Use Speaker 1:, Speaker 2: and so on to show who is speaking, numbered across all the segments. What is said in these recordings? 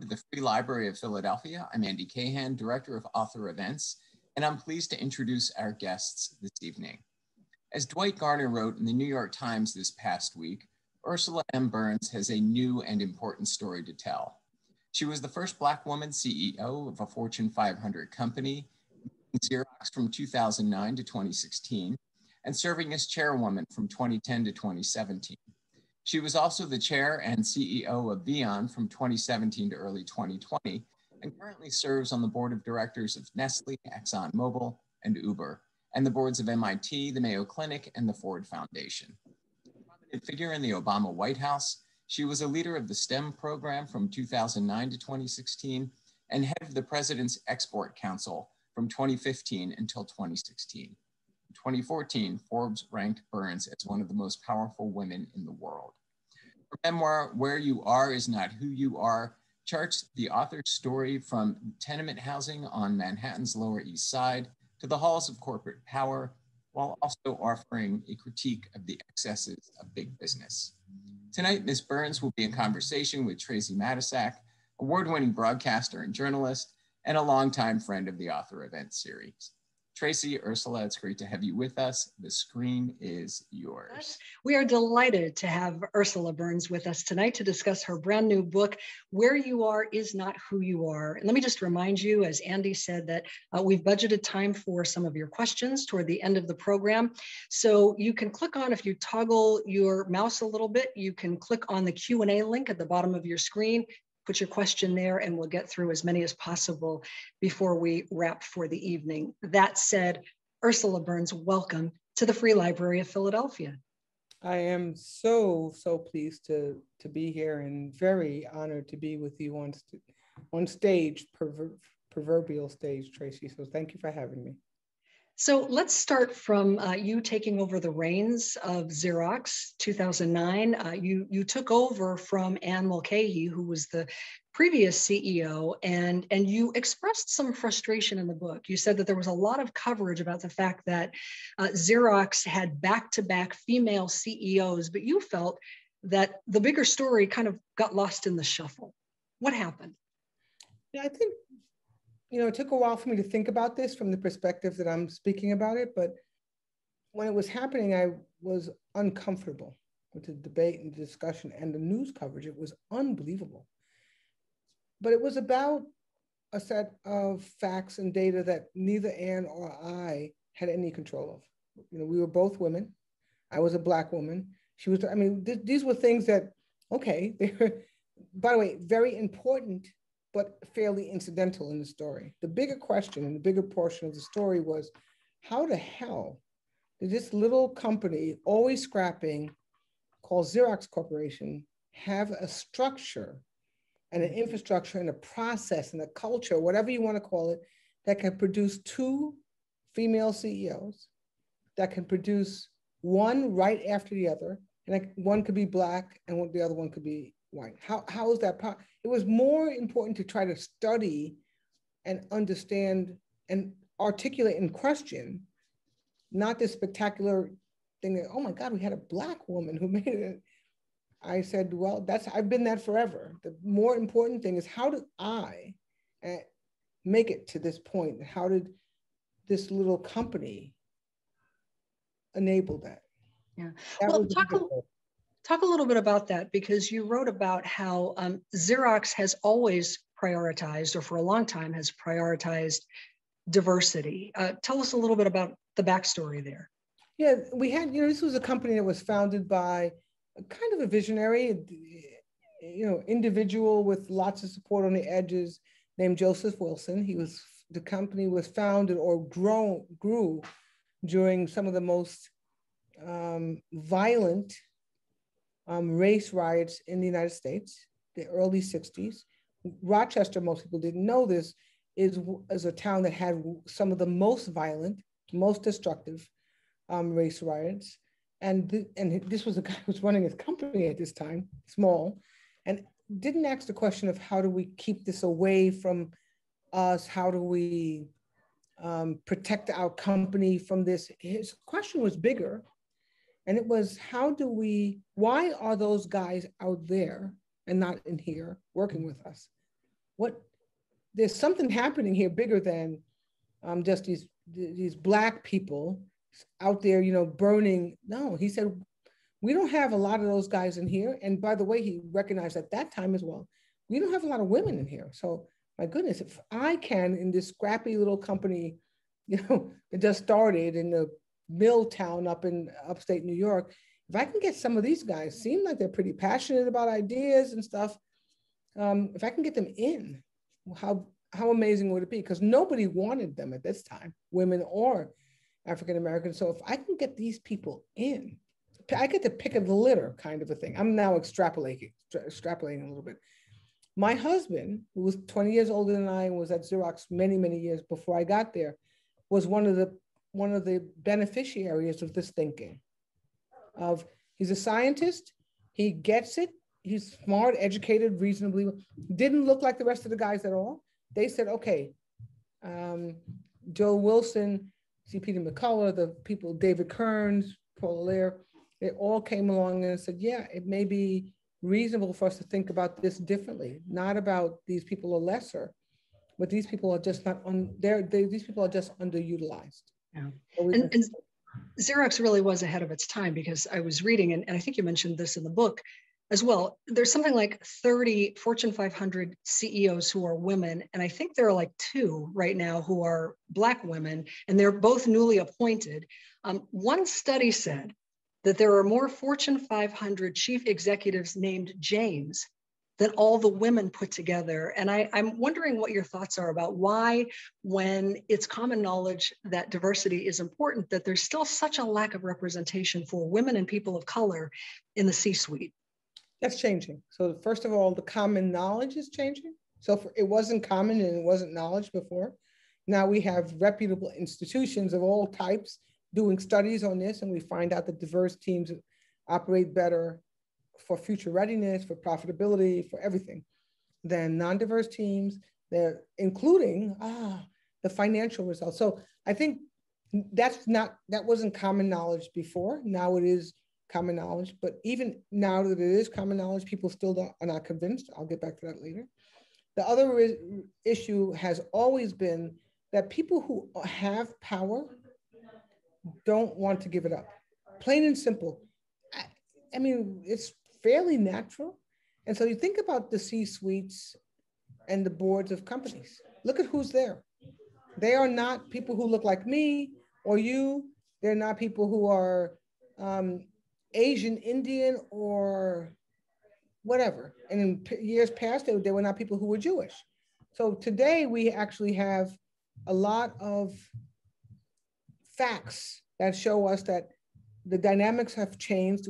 Speaker 1: To the Free Library of Philadelphia. I'm Andy Cahan, Director of Author Events, and I'm pleased to introduce our guests this evening. As Dwight Garner wrote in the New York Times this past week, Ursula M. Burns has a new and important story to tell. She was the first Black woman CEO of a Fortune 500 company, Xerox from 2009 to 2016, and serving as chairwoman from 2010 to 2017. She was also the chair and CEO of VEON from 2017 to early 2020, and currently serves on the board of directors of Nestlé, Exxon Mobil, and Uber, and the boards of MIT, the Mayo Clinic, and the Ford Foundation. A prominent figure in the Obama White House, she was a leader of the STEM program from 2009 to 2016, and head of the President's Export Council from 2015 until 2016. In 2014, Forbes ranked Burns as one of the most powerful women in the world. Her memoir, Where You Are Is Not Who You Are, charts the author's story from tenement housing on Manhattan's Lower East Side to the halls of corporate power, while also offering a critique of the excesses of big business. Tonight, Ms. Burns will be in conversation with Tracey Matisak, award-winning broadcaster and journalist, and a longtime friend of the Author Event series. Tracey, Ursula, it's great to have you with us. The screen is yours.
Speaker 2: We are delighted to have Ursula Burns with us tonight to discuss her brand new book, Where You Are Is Not Who You Are. And let me just remind you, as Andy said, that we've budgeted time for some of your questions toward the end of the program. So you can click on, if you toggle your mouse a little bit, you can click on the Q&A link at the bottom of your screen. Put your question there and we'll get through as many as possible before we wrap for the evening. That said, Ursula Burns, welcome to the Free Library of Philadelphia.
Speaker 3: I am so pleased to be here and very honored to be with you on stage, proverbial stage, Tracey. So thank you for having me.
Speaker 2: So let's start from you taking over the reins of Xerox, 2009. You took over from Anne Mulcahy, who was the previous CEO, and you expressed some frustration in the book. You said that there was a lot of coverage about the fact that Xerox had back-to-back female CEOs, but you felt that the bigger story kind of got lost in the shuffle. What happened?
Speaker 3: Yeah, I think it took a while for me to think about this from the perspective that I'm speaking about it, but when it was happening, I was uncomfortable with the debate and the discussion and the news coverage. It was unbelievable. But it was about a set of facts and data that neither Anne or I had any control of. We were both women. I was a Black woman. She was, these were things that, okay, they were, by the way, very important, but fairly incidental in the story. The bigger question and the bigger portion of the story was, how the hell did this little company, always scrapping, called Xerox Corporation, have a structure and an infrastructure and a process and a culture, whatever you want to call it, that can produce two female CEOs, that can produce one right after the other, and one could be Black and the other one could be white. How is that? It was more important to try to study and understand and articulate and question, not this spectacular thing that, oh my God, we had a Black woman who made it. I said, well, I've been that forever. The more important thing is, how did I make it to this point? How did this little company enable that?
Speaker 2: Yeah. Well, talk a little bit about that, because you wrote about how Xerox has always prioritized, or for a long time has prioritized, diversity. Tell us a little bit about the backstory there.
Speaker 3: Yeah, we had, this was a company that was founded by a kind of a visionary, individual with lots of support on the edges named Joseph Wilson. The company was founded or grew during some of the most violent race riots in the United States, the early 60s. Rochester, most people didn't know this, is a town that had some of the most violent, most destructive race riots. And this was a guy who was running his company at this time, small, and didn't ask the question of, how do we keep this away from us? How do we protect our company from this? His question was bigger. And it was, why are those guys out there and not in here working with us? there's something happening here bigger than just these Black people out there, you know, burning. No, he said, we don't have a lot of those guys in here. And by the way, he recognized at that time as well, we don't have a lot of women in here. So my goodness, if I can, in this scrappy little company, you know, that just started in the mill town up in upstate New York, if I can get some of these guys, seem like they're pretty passionate about ideas and stuff, if I can get them in, how amazing would it be? Because nobody wanted them at this time, women or African Americans. So if I can get these people in, I get to pick of the litter kind of a thing. I'm now extrapolating a little bit. My husband, who was 20 years older than I and was at Xerox many, many years before I got there, was one of the beneficiaries of this thinking. He's a scientist, he gets it, he's smart, educated, reasonably, didn't look like the rest of the guys at all. They said, okay, Joe Wilson, C. Peter McCullough, the people, David Kearns, Paul Allaire, they all came along and said, yeah, it may be reasonable for us to think about this differently, not about these people are lesser, but these people are just not these people are just underutilized.
Speaker 2: Yeah. And Xerox really was ahead of its time, because I was reading, and I think you mentioned this in the book as well, there's something like 30 Fortune 500 CEOs who are women, and I think there are like 2 right now who are Black women, and they're both newly appointed. One study said that there are more Fortune 500 chief executives named James than all the women put together. And I'm wondering what your thoughts are about why, when it's common knowledge that diversity is important, that there's still such a lack of representation for women and people of color in the C-suite.
Speaker 3: That's changing. So first of all, the common knowledge is changing. So it wasn't common and it wasn't knowledge before. Now we have reputable institutions of all types doing studies on this, and we find out that diverse teams operate better for future readiness, for profitability, for everything than non-diverse teams. They're including the financial results. So I think that wasn't common knowledge before. Now it is common knowledge, but even now that it is common knowledge, people still are not convinced. I'll get back to that later. The other issue has always been that people who have power don't want to give it up. Plain and simple. I mean, it's fairly natural. And so you think about the C-suites and the boards of companies. Look at who's there. They are not people who look like me or you. They're not people who are Asian, Indian, or whatever. And in years past, they were not people who were Jewish. So today we actually have a lot of facts that show us that the dynamics have changed,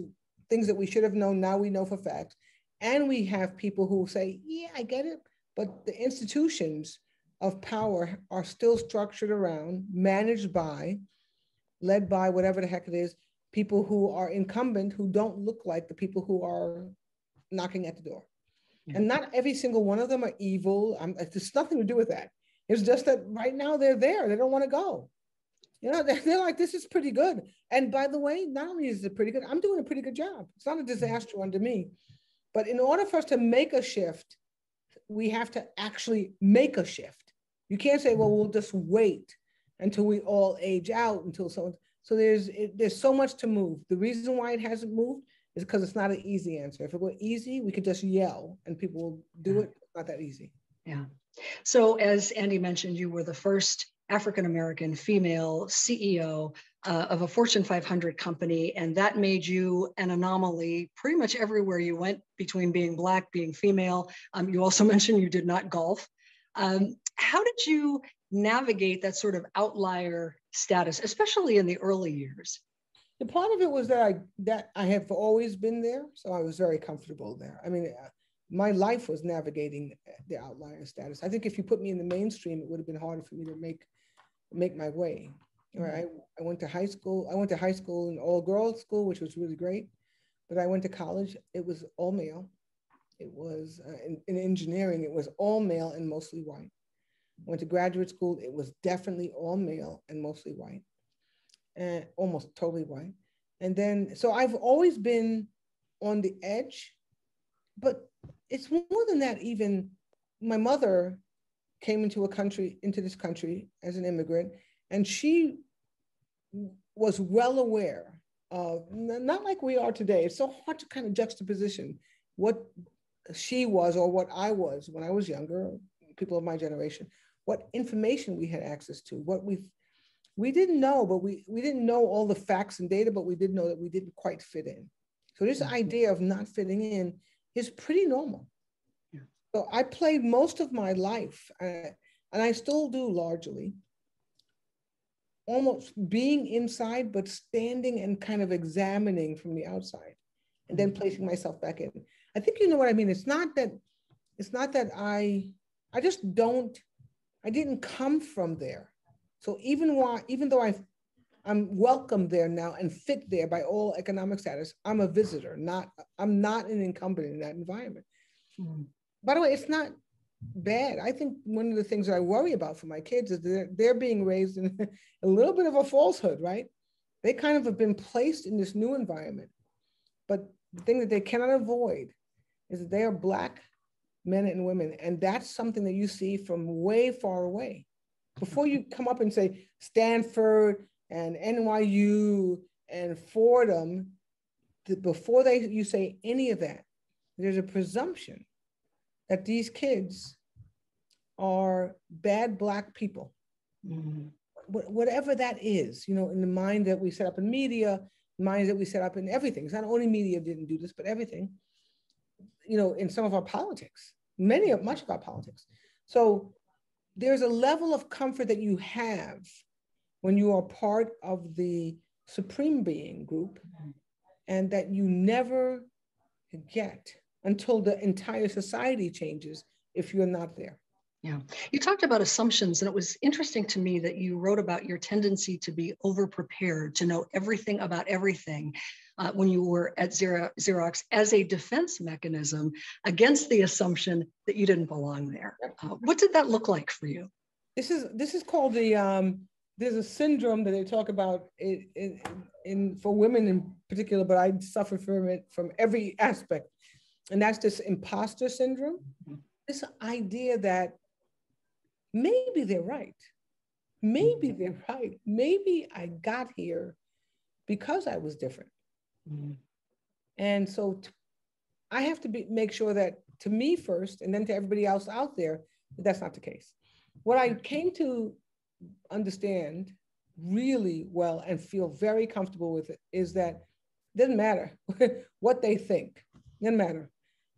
Speaker 3: things that we should have known, now we know for facts. And we have people who say, yeah, I get it, but the institutions of power are still structured around, managed by, led by, whatever the heck it is, people who are incumbent, who don't look like the people who are knocking at the door. Yeah. And not every single one of them are evil. There's nothing to do with that. It's just that right now they're there. They don't want to go. You know, they're like, this is pretty good. And by the way, not only is it pretty good, I'm doing a pretty good job. It's not a disaster under me. But in order for us to make a shift, we have to actually make a shift. You can't say, well, we'll just wait until we all age out, until so there's so much to move. The reason why it hasn't moved is because it's not an easy answer. If it were easy, we could just yell and people will do it. It's not that easy.
Speaker 2: Yeah. So as Andy mentioned, you were the first African-American female CEO of a Fortune 500 company, and that made you an anomaly pretty much everywhere you went, between being Black, being female. You also mentioned you did not golf. How did you navigate that sort of outlier status, especially in the early years?
Speaker 3: The part of it was that I have always been there, so I was very comfortable there. I mean, my life was navigating the outlier status. I think if you put me in the mainstream, it would have been harder for me to make my way. Right? I went to high school. I went to high school, an all-girls school, which was really great. But I went to college. It was all male. It was in engineering. It was all male and mostly white. I went to graduate school. It was definitely all male and mostly white, and almost totally white. And then, so I've always been on the edge, but it's more than that even. my mother came into this country as an immigrant, and she was well aware of, not like we are today. It's so hard to kind of juxtaposition what she was or what I was when I was younger, people of my generation, what information we had access to, what we didn't know, but we didn't know all the facts and data, but we did know that we didn't quite fit in. So this idea of not fitting in is pretty normal. Yeah. So I played most of my life, and I still do largely, almost being inside, but standing and kind of examining from the outside and then placing myself back in. I think you know what I mean. It's not that I didn't come from there. So even though I'm welcome there now and fit there by all economic status, I'm a visitor, I'm not an incumbent in that environment. Mm-hmm. By the way, it's not bad. I think one of the things that I worry about for my kids is they're being raised in a little bit of a falsehood, right? They kind of have been placed in this new environment. But the thing that they cannot avoid is that they are Black men and women. And that's something that you see from way far away. Before you come up and say Stanford and NYU and Fordham, before you say any of that, there's a presumption that these kids are bad Black people. Mm-hmm. Whatever that is, in the mind that we set up in media, minds that we set up in everything. It's not only media didn't do this, but everything, in some of our politics, much of our politics. So there's a level of comfort that you have when you are part of the supreme being group, and that you never get until the entire society changes if you're not there.
Speaker 2: Yeah. You talked about assumptions, and it was interesting to me that you wrote about your tendency to be over-prepared, to know everything about everything when you were at Xerox as a defense mechanism against the assumption that you didn't belong there. What did that look like for you?
Speaker 3: This is called there's a syndrome that they talk about for women in particular, but I suffer from it from every aspect. And that's this impostor syndrome. Mm-hmm. This idea that maybe they're right. Maybe they're right. Maybe I got here because I was different. Mm-hmm. And so I have to make sure that to me first, and then to everybody else out there, that's not the case. What I came to understand really well and feel very comfortable with it is that it doesn't matter what they think. It doesn't matter.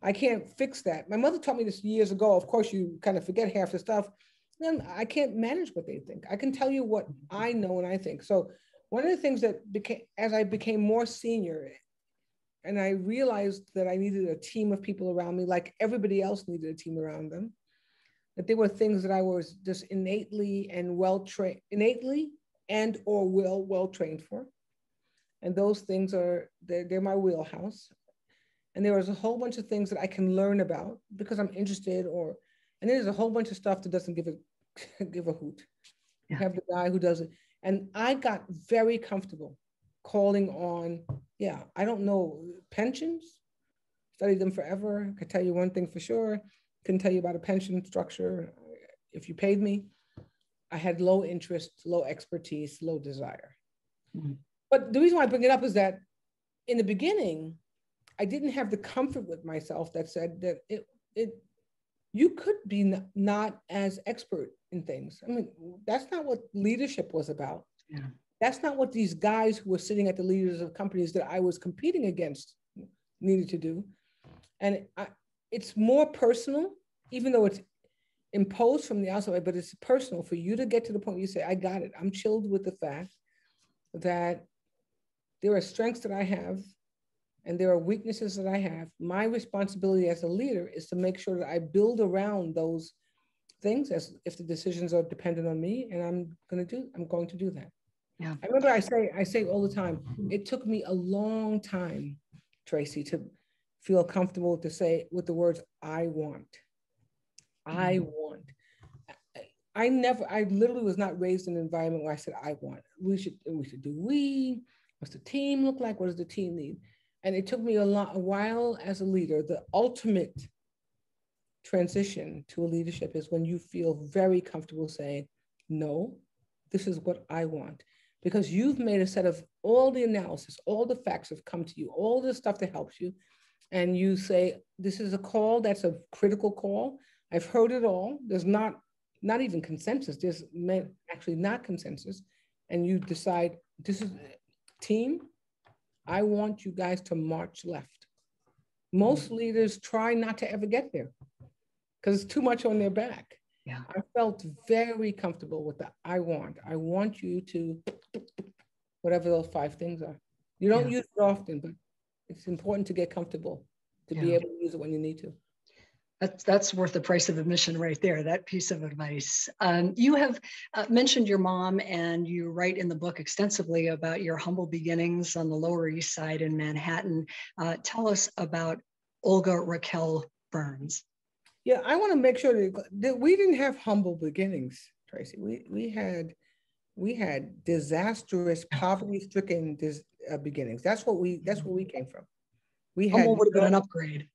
Speaker 3: I can't fix that. My mother taught me this years ago. Of course, you kind of forget half the stuff. Then I can't manage what they think. I can tell you what I know and I think. So one of the things that as I became more senior, and I realized that I needed a team of people around me, like everybody else needed a team around them, that there were things that I was just innately and well-trained for. And those things they're my wheelhouse. And there was a whole bunch of things that I can learn about because I'm interested, and then there's a whole bunch of stuff that doesn't give a hoot. Yeah. You have the guy who does it. And I got very comfortable calling on, I don't know, pensions, studied them forever. I could tell you one thing for sure. Couldn't tell you about a pension structure if you paid me. I had low interest, low expertise, low desire. Mm-hmm. But the reason why I bring it up is that in the beginning, I didn't have the comfort with myself that said that you could be not as expert in things. I mean, that's not what leadership was about. Yeah. That's not what these guys who were sitting at the leaders of companies that I was competing against needed to do. And it's more personal, even though it's imposed from the outside, but it's personal for you to get to the point where you say, I got it. I'm chilled with the fact that there are strengths that I have and there are weaknesses that I have. My responsibility as a leader is to make sure that I build around those things as if the decisions are dependent on me, and I'm going to do that. Yeah. I remember I say all the time, it took me a long time, Tracey, to feel comfortable to say with the words, I want. I want. I literally was not raised in an environment where I said, I want. We should do what's the team look like? What does the team need? And it took me a while as a leader, the ultimate transition to a leadership is when you feel very comfortable saying, no, this is what I want. Because you've made a set of all the analysis, all the facts have come to you, all the stuff that helps you. And you say, this is a call, that's a critical call. I've heard it all. There's not even consensus, there's actually not consensus. And you decide, this is team, I want you guys to march left. Most leaders try not to ever get there because it's too much on their back.
Speaker 2: Yeah.
Speaker 3: I felt very comfortable with the I want you to, whatever those 5 things are. You don't use it often, but it's important to get comfortable to be able to use it when you need to.
Speaker 2: That's worth the price of admission right there, that piece of advice. You have mentioned your mom, and you write in the book extensively about your humble beginnings on the Lower East Side in Manhattan. Tell us about Olga Raquel Burns.
Speaker 3: Yeah, I want to make sure that we didn't have humble beginnings, Tracy. We had disastrous, poverty-stricken beginnings. That's what we came from. We had
Speaker 2: humble would have been an upgrade.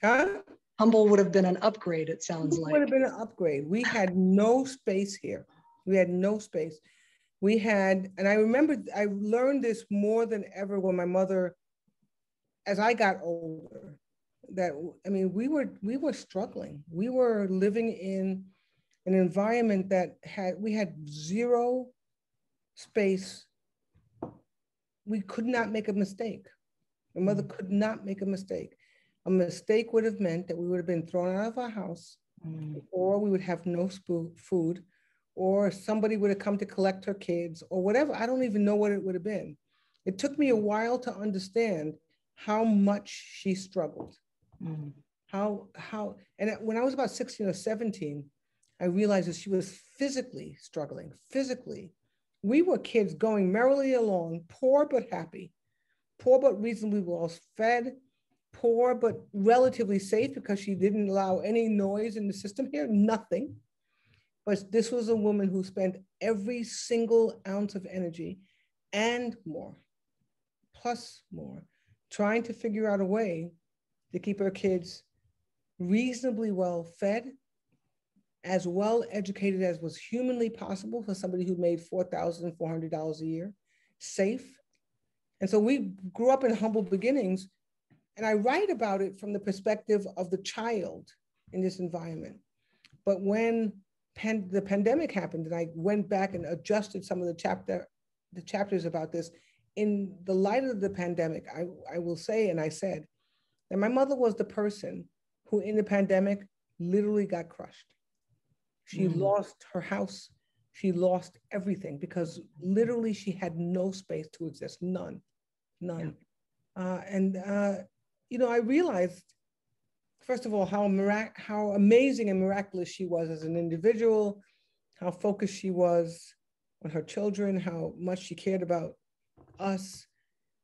Speaker 3: Huh?
Speaker 2: Humble would have been an upgrade, it sounds like.
Speaker 3: It would have been an upgrade. We had no space here. We had no space. We had, and I remember I learned this more than ever when my mother, as I got older, that, I mean, we were struggling. We were living in an environment that we had zero space. We could not make a mistake. My mother could not make a mistake. A mistake would have meant that we would have been thrown out of our house, or we would have no food, or somebody would have come to collect her kids, or whatever. I don't even know what it would have been. It took me a while to understand how much she struggled. And when I was about 16 or 17, I realized that she was physically struggling, physically. We were kids going merrily along, poor but happy, poor but reasonably well fed, poor but relatively safe because she didn't allow any noise in the system here, nothing. But this was a woman who spent every single ounce of energy and more, plus more, trying to figure out a way to keep her kids reasonably well fed, as well educated as was humanly possible for somebody who made $4,400 a year, safe. And so we grew up in humble beginnings, and I write about it from the perspective of the child in this environment. But when the pandemic happened, and I went back and adjusted some of the chapters about this, in the light of the pandemic, I will say, and I said, that my mother was the person who in the pandemic literally got crushed. She lost her house. She lost everything because literally she had no space to exist, none. You know, I realized, first of all, how amazing and miraculous she was as an individual, how focused she was on her children, how much she cared about us,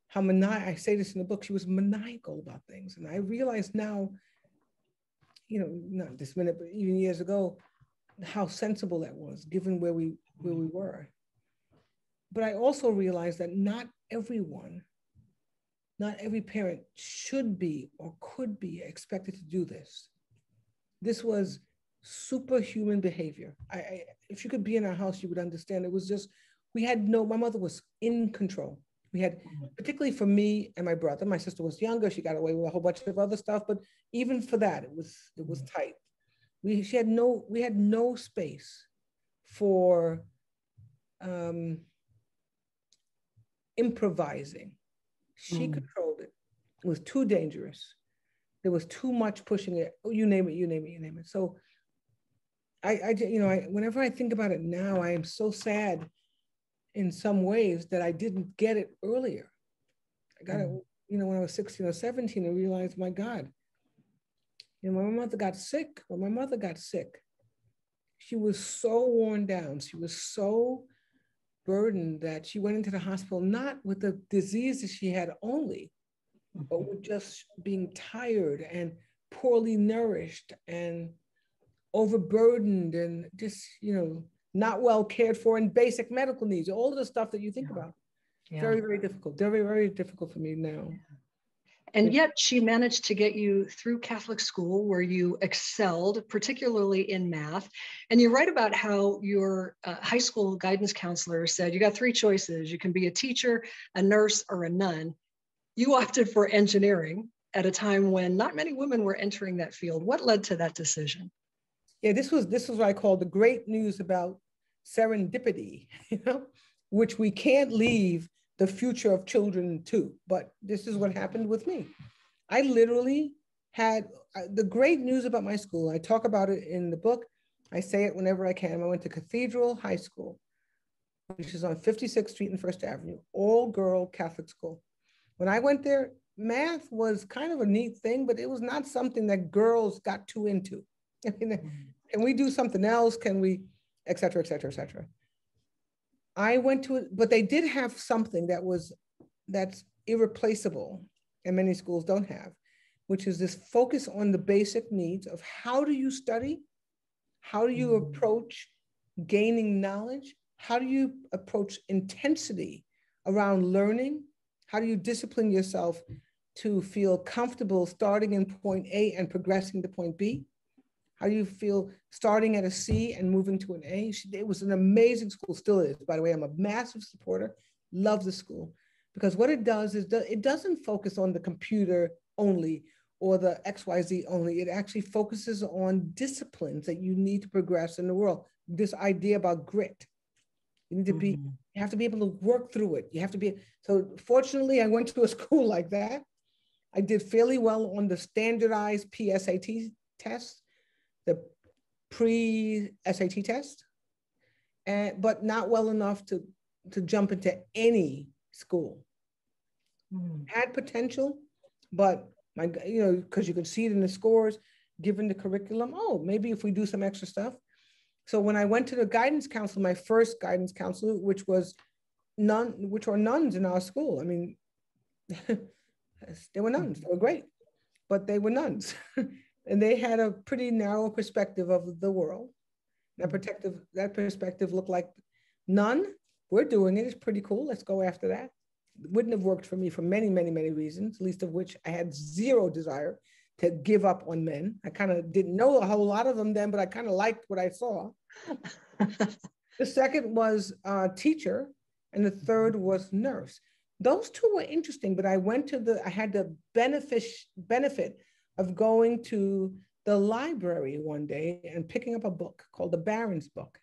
Speaker 3: how I say this in the book, she was maniacal about things. And I realize now, you know, not this minute, but even years ago, how sensible that was, given where we were. But I also realized that not every parent should be or could be expected to do this. This was superhuman behavior. If you could be in our house, you would understand. It was just, my mother was in control. We had, particularly for me and my brother, my sister was younger, she got away with a whole bunch of other stuff, but even for that, it was tight. We had no space for improvising. She controlled it. It was too dangerous. There was too much pushing it. Oh, you name it. So whenever I think about it now, I am so sad in some ways that I didn't get it earlier. I got it, when I was 16 or 17, I realized, my God, when my mother got sick, she was so worn down. She was so burdened that she went into the hospital, not with the disease that she had only, but with just being tired and poorly nourished and overburdened and just, not well cared for, and basic medical needs, all of the stuff that you think about. Very, very difficult. Very, very difficult for me now.
Speaker 2: And yet she managed to get you through Catholic school where you excelled, particularly in math. And you write about how your high school guidance counselor said, you got three choices. You can be a teacher, a nurse, or a nun. You opted for engineering at a time when not many women were entering that field. What led to that decision?
Speaker 3: Yeah, this was what I call the great news about serendipity, which we can't leave the future of children to, but this is what happened with me. I literally had the great news about my school. I talk about it in the book. I say it whenever I can. I went to Cathedral High School, which is on 56th Street and First Avenue, all-girl Catholic school. When I went there, math was kind of a neat thing, but it was not something that girls got too into. I mean, can we do something else? Can we, et cetera, et cetera, et cetera. I went to it, but they did have something that's irreplaceable, and many schools don't have, which is this focus on the basic needs of how do you study? How do you approach gaining knowledge? How do you approach intensity around learning? How do you discipline yourself to feel comfortable starting in point A and progressing to point B? How do you feel starting at a C and moving to an A? It was an amazing school, still is. By the way, I'm a massive supporter, love the school. Because what it does is it doesn't focus on the computer only or the XYZ only. It actually focuses on disciplines that you need to progress in the world. This idea about grit. You need to be, you have to be able to work through it. You have to be, so fortunately I went to a school like that. I did fairly well on the standardized PSAT test, the pre-SAT test, but not well enough to jump into any school. Had potential, but because you could see it in the scores, given the curriculum, oh, maybe if we do some extra stuff. So when I went to the guidance counselor, my first guidance counselor, which were nuns in our school. I mean, they were nuns, they were great, but they were nuns. And they had a pretty narrow perspective of the world. That perspective looked like, nun, we're doing it, it's pretty cool, let's go after that. Wouldn't have worked for me for many, many, many reasons, least of which I had zero desire to give up on men. I kind of didn't know a whole lot of them then, but I kind of liked what I saw. The second was teacher, and the third was nurse. Those two were interesting, but I had the benefit of going to the library one day and picking up a book called the Barron's book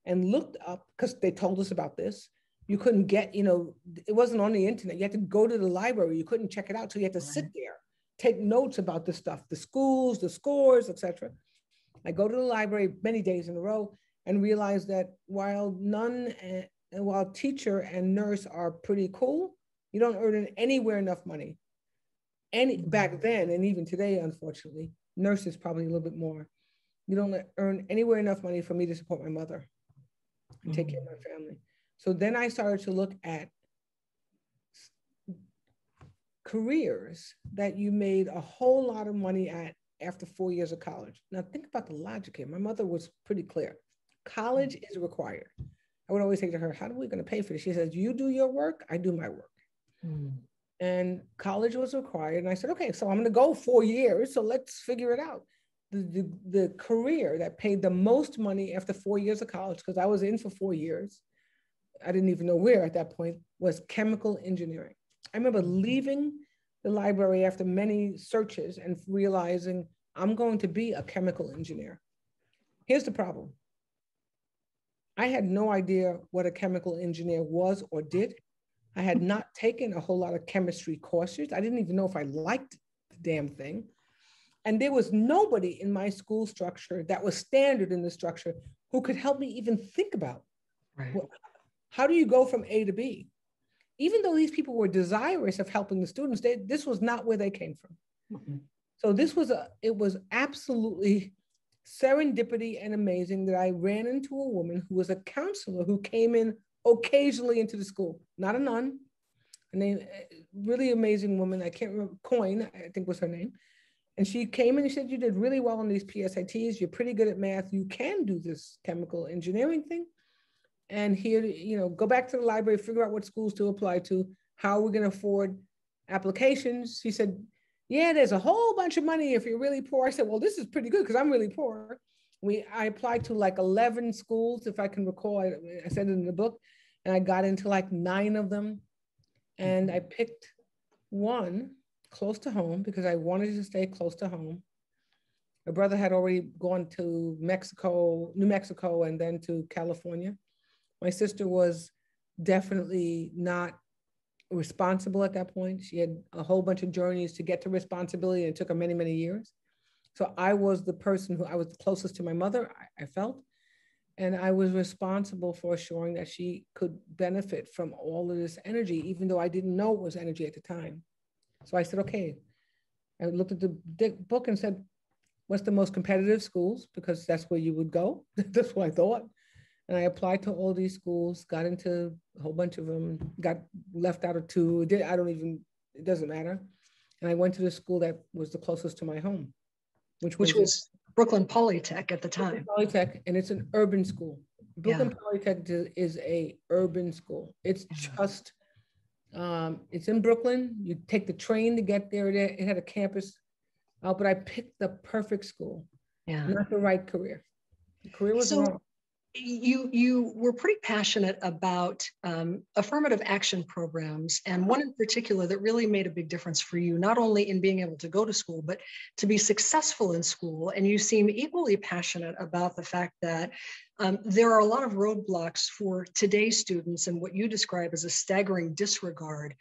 Speaker 3: and looked up, because they told us about this. You couldn't get, it wasn't on the internet. You had to go to the library. You couldn't check it out. So you had to sit there, take notes about the stuff, the schools, the scores, etc. I go to the library many days in a row and realize that while teacher and nurse are pretty cool, you don't earn anywhere enough money. And back then, and even today, unfortunately, nurses probably a little bit more. You don't earn anywhere enough money for me to support my mother and take care of my family. So then I started to look at careers that you made a whole lot of money at after 4 years of college. Now think about the logic here. My mother was pretty clear. College is required. I would always say to her, how are we going to pay for this? She says, you do your work, I do my work. And college was required. And I said, okay, so I'm going to go 4 years. So let's figure it out. The career that paid the most money after 4 years of college, because I was in for 4 years, I didn't even know where at that point, was chemical engineering. I remember leaving the library after many searches and realizing I'm going to be a chemical engineer. Here's the problem. I had no idea what a chemical engineer was or did. I had not taken a whole lot of chemistry courses. I didn't even know if I liked the damn thing. And there was nobody in my school structure that was standard in the structure who could help me even think about, well, how do you go from A to B? Even though these people were desirous of helping the students, this was not where they came from. So it was absolutely serendipity and amazing that I ran into a woman who was a counselor who came in occasionally into the school, not a nun, really amazing woman. I can't remember, Coyne, I think was her name. And she came in and said, you did really well on these PSATs. You're pretty good at math. You can do this chemical engineering thing. And here, go back to the library, figure out what schools to apply to, how we're going to afford applications. She said, yeah, there's a whole bunch of money if you're really poor. I said, well, this is pretty good because I'm really poor. I applied to like 11 schools, if I can recall. I said it in the book, and I got into like 9 of them. And I picked one close to home because I wanted to stay close to home. My brother had already gone to New Mexico, and then to California. My sister was definitely not responsible at that point. She had a whole bunch of journeys to get to responsibility, and it took her many, many years. So I was the person I was closest to my mother, I felt, and I was responsible for assuring that she could benefit from all of this energy, even though I didn't know it was energy at the time. So I said, okay. I looked at the book and said, what's the most competitive schools? Because that's where you would go. That's what I thought. And I applied to all these schools, got into a whole bunch of them, got left out of 2. It doesn't matter. And I went to the school that was the closest to my home, which was
Speaker 2: Brooklyn Polytech at the time.
Speaker 3: Polytech, and it's an urban school. Brooklyn Polytech is a urban school. It's just, it's in Brooklyn. You take the train to get there. It had a campus, but I picked the perfect school, not the right career. The career was wrong.
Speaker 2: You were pretty passionate about affirmative action programs, and one in particular that really made a big difference for you, not only in being able to go to school, but to be successful in school. And you seem equally passionate about the fact that there are a lot of roadblocks for today's students and what you describe as a staggering disregard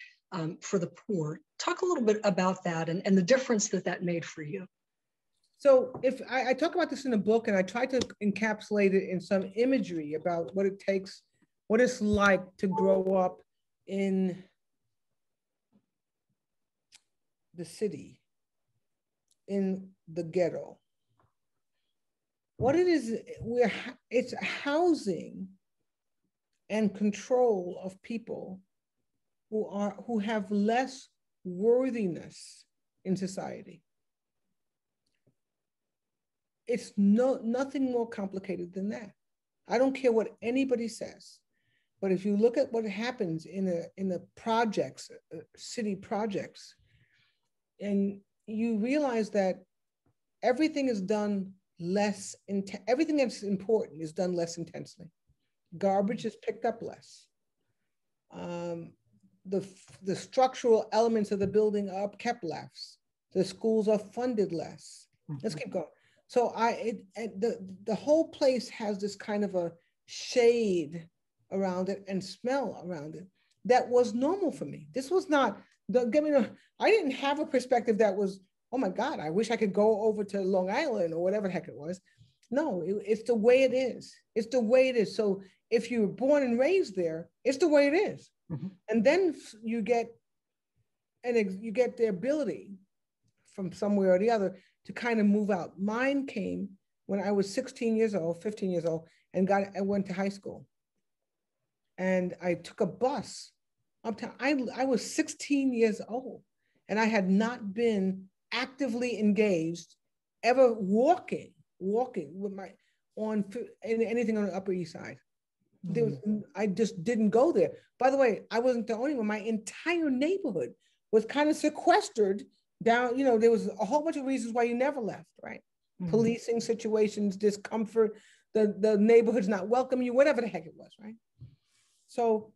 Speaker 2: for the poor. Talk a little bit about that and the difference that made for you.
Speaker 3: So if I talk about this in the book, and I try to encapsulate it in some imagery about what it takes, what it's like to grow up in the city, in the ghetto. What it is, it's housing and control of people who have less worthiness in society. It's nothing more complicated than that. I don't care what anybody says, but if you look at what happens in the projects, city projects, and you realize that everything is done everything that's important is done less intensely. Garbage is picked up less. The structural elements of the building are kept less. The schools are funded less. Let's keep going. So the whole place has this kind of a shade around it and smell around it that was normal for me. This was not, I didn't have a perspective that was, oh my God, I wish I could go over to Long Island or whatever the heck it was. No, it's the way it is. It's the way it is. So if you were born and raised there, it's the way it is. And then you get the ability from somewhere or the other to kind of move out. Mine came when I was 15 years old, and I went to high school. And I took a bus uptown. I was 16 years old, and I had not been actively engaged ever walking with anything on the Upper East Side. I just didn't go there. By the way, I wasn't the only one. My entire neighborhood was kind of sequestered down, there was a whole bunch of reasons why you never left, right? Policing situations, discomfort, the neighborhood's not welcoming you, whatever the heck it was, right? So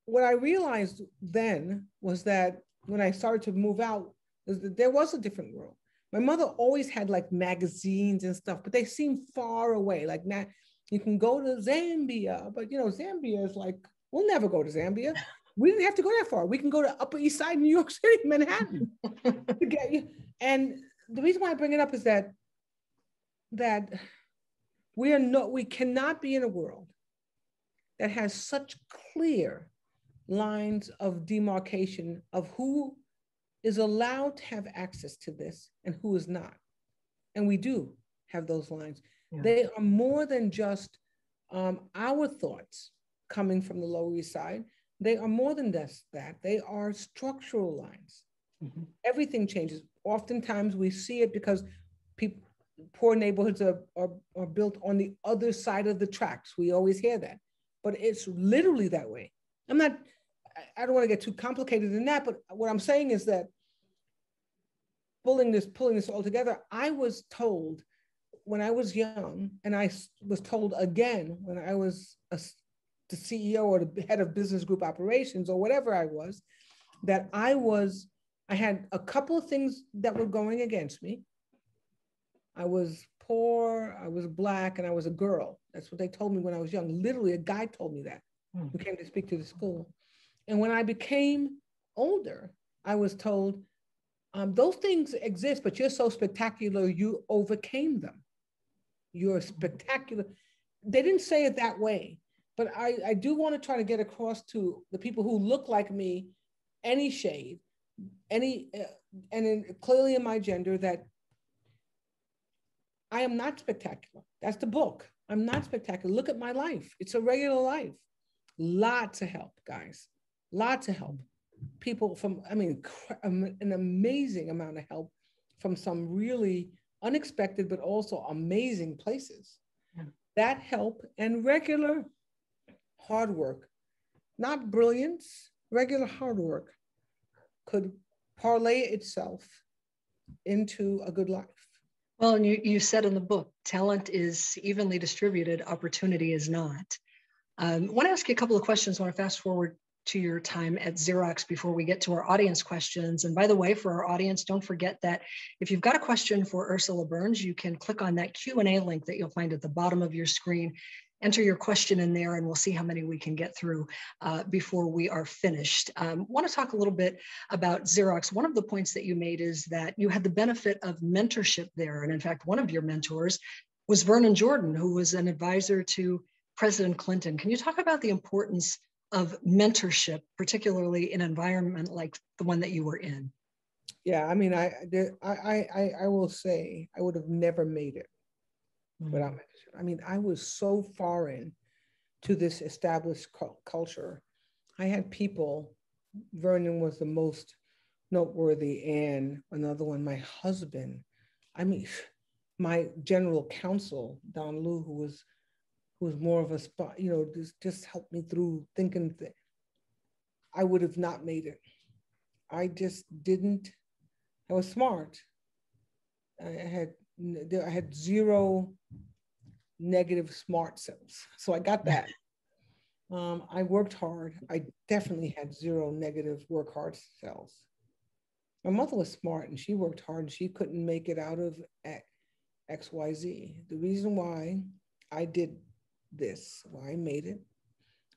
Speaker 3: what I realized then was that when I started to move out, there was a different world. My mother always had like magazines and stuff, but they seemed far away. Like now, you can go to Zambia, but Zambia is like, we'll never go to Zambia. We didn't have to go that far. We can go to Upper East Side, New York City, Manhattan to get you. And the reason why I bring it up is that we cannot be in a world that has such clear lines of demarcation of who is allowed to have access to this and who is not. And we do have those lines. Yeah. They are more than just our thoughts coming from the Lower East Side. They are more than just that. They are structural lines. Everything changes. Oftentimes we see it because poor neighborhoods are built on the other side of the tracks. We always hear that, but it's literally that way. I don't want to get too complicated in that, but what I'm saying is that pulling this all together, I was told when I was young, and I was told again when I was the CEO or the head of business group operations or whatever I was, that I had a couple of things that were going against me. I was poor, I was Black, and I was a girl. That's what they told me when I was young. Literally, a guy told me that who came to speak to the school. And when I became older, I was told, those things exist, but you're so spectacular, you overcame them. You're spectacular. They didn't say it that way, but I do want to try to get across to the people who look like me, any shade, clearly in my gender, that I am not spectacular. That's the book. I'm not spectacular. Look at my life. It's a regular life. Lots of help, guys. Lots of help. People from, an amazing amount of help from some really unexpected, but also amazing places. Yeah. That help and regular hard work, not brilliance, regular hard work could parlay itself into a good life.
Speaker 2: Well, and you said in the book, talent is evenly distributed, opportunity is not. I want to ask you a couple of questions. I want to fast forward to your time at Xerox before we get to our audience questions. And by the way, for our audience, don't forget that if you've got a question for Ursula Burns, you can click on that Q&A link that you'll find at the bottom of your screen. Enter your question in there and we'll see how many we can get through before we are finished. I want to talk a little bit about Xerox. One of the points that you made is that you had the benefit of mentorship there. And in fact, one of your mentors was Vernon Jordan, who was an advisor to President Clinton. Can you talk about the importance of mentorship, particularly in an environment like the one that you were in?
Speaker 3: Yeah, I mean, I will say I would have never made it without mentorship. I mean, I was so foreign to this established culture. I had people, Vernon was the most noteworthy, and another one, my husband. I mean, my general counsel, Don Liu, who was more of a spot, just helped me through thinking. I would have not made it. I just didn't. I was smart. I had zero negative smart cells, so I got that. I worked hard. I definitely had zero negative work hard cells. My mother was smart and she worked hard and she couldn't make it out of XYZ. The reason why I did this, why I made it,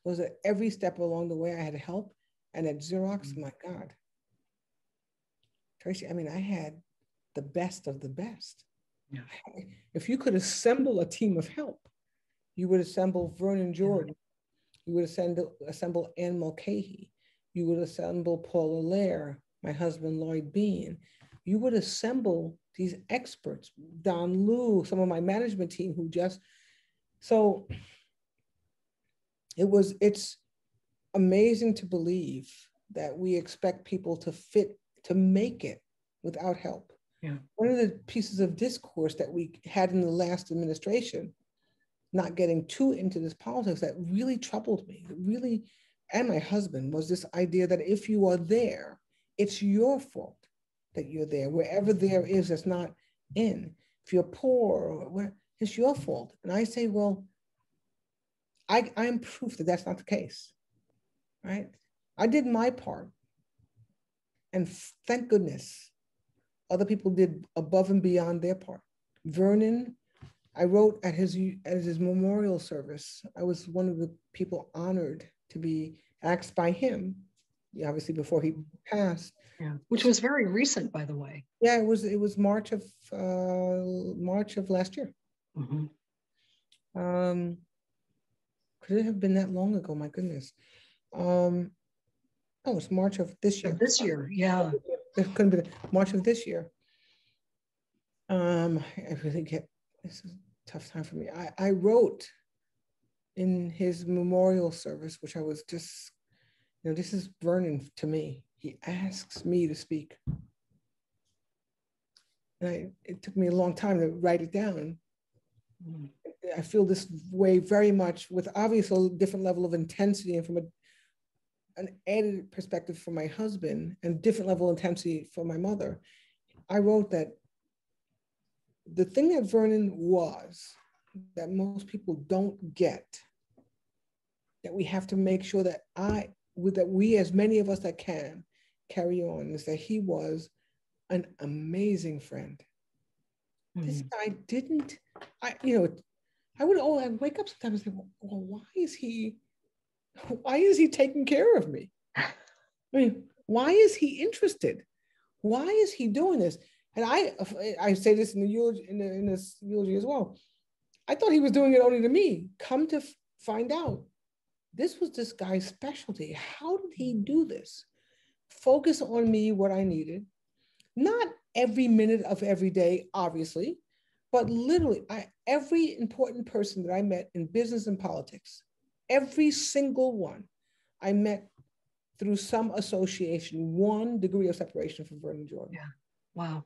Speaker 3: was that every step along the way I had help. And at Xerox, my God, Tracey, I mean, I had the best of the best. Yeah. If you could assemble a team of help, you would assemble Vernon Jordan, you would assemble Ann Mulcahy, you would assemble Paula Lair, my husband Lloyd Bean. You would assemble these experts, Don Liu, some of my management team who just, so it's amazing to believe that we expect people to make it without help. Yeah. One of the pieces of discourse that we had in the last administration, not getting too into this politics, that really troubled me, really, and my husband, was this idea that if you are there, it's your fault that you're there. Wherever there is, that's not in. If you're poor, it's your fault. And I say, well, I am proof that that's not the case, right? I did my part, and thank goodness, other people did above and beyond their part. Vernon, I wrote at his memorial service. I was one of the people honored to be asked by him, obviously before he passed.
Speaker 2: Yeah, which was very recent, by the way.
Speaker 3: Yeah, it was March of last year. Mm-hmm. Could it have been that long ago? My goodness. Oh, it's March of this year.
Speaker 2: This year, yeah.
Speaker 3: It couldn't be March of this year. I really this is a tough time for me. I wrote in his memorial service, which I was just, this is Vernon to me. He asks me to speak. And it took me a long time to write it down. I feel this way very much, with obviously a different level of intensity and from an added perspective for my husband and different level of intensity for my mother, I wrote that the thing that Vernon was that most people don't get, that we have to make sure that that we, as many of us that can, carry on, is that he was an amazing friend. This guy didn't, I would wake up sometimes and say, well, why is he taking care of me? I mean, why is he interested? Why is he doing this? And I say this in the eulogy, in this eulogy as well. I thought he was doing it only to me. Come to find out, this was this guy's specialty. How did he do this? Focus on me, what I needed. Not every minute of every day, obviously, but literally every important person that I met in business and politics, every single one I met through some association, 1 degree of separation from Vernon Jordan.
Speaker 2: Yeah, wow.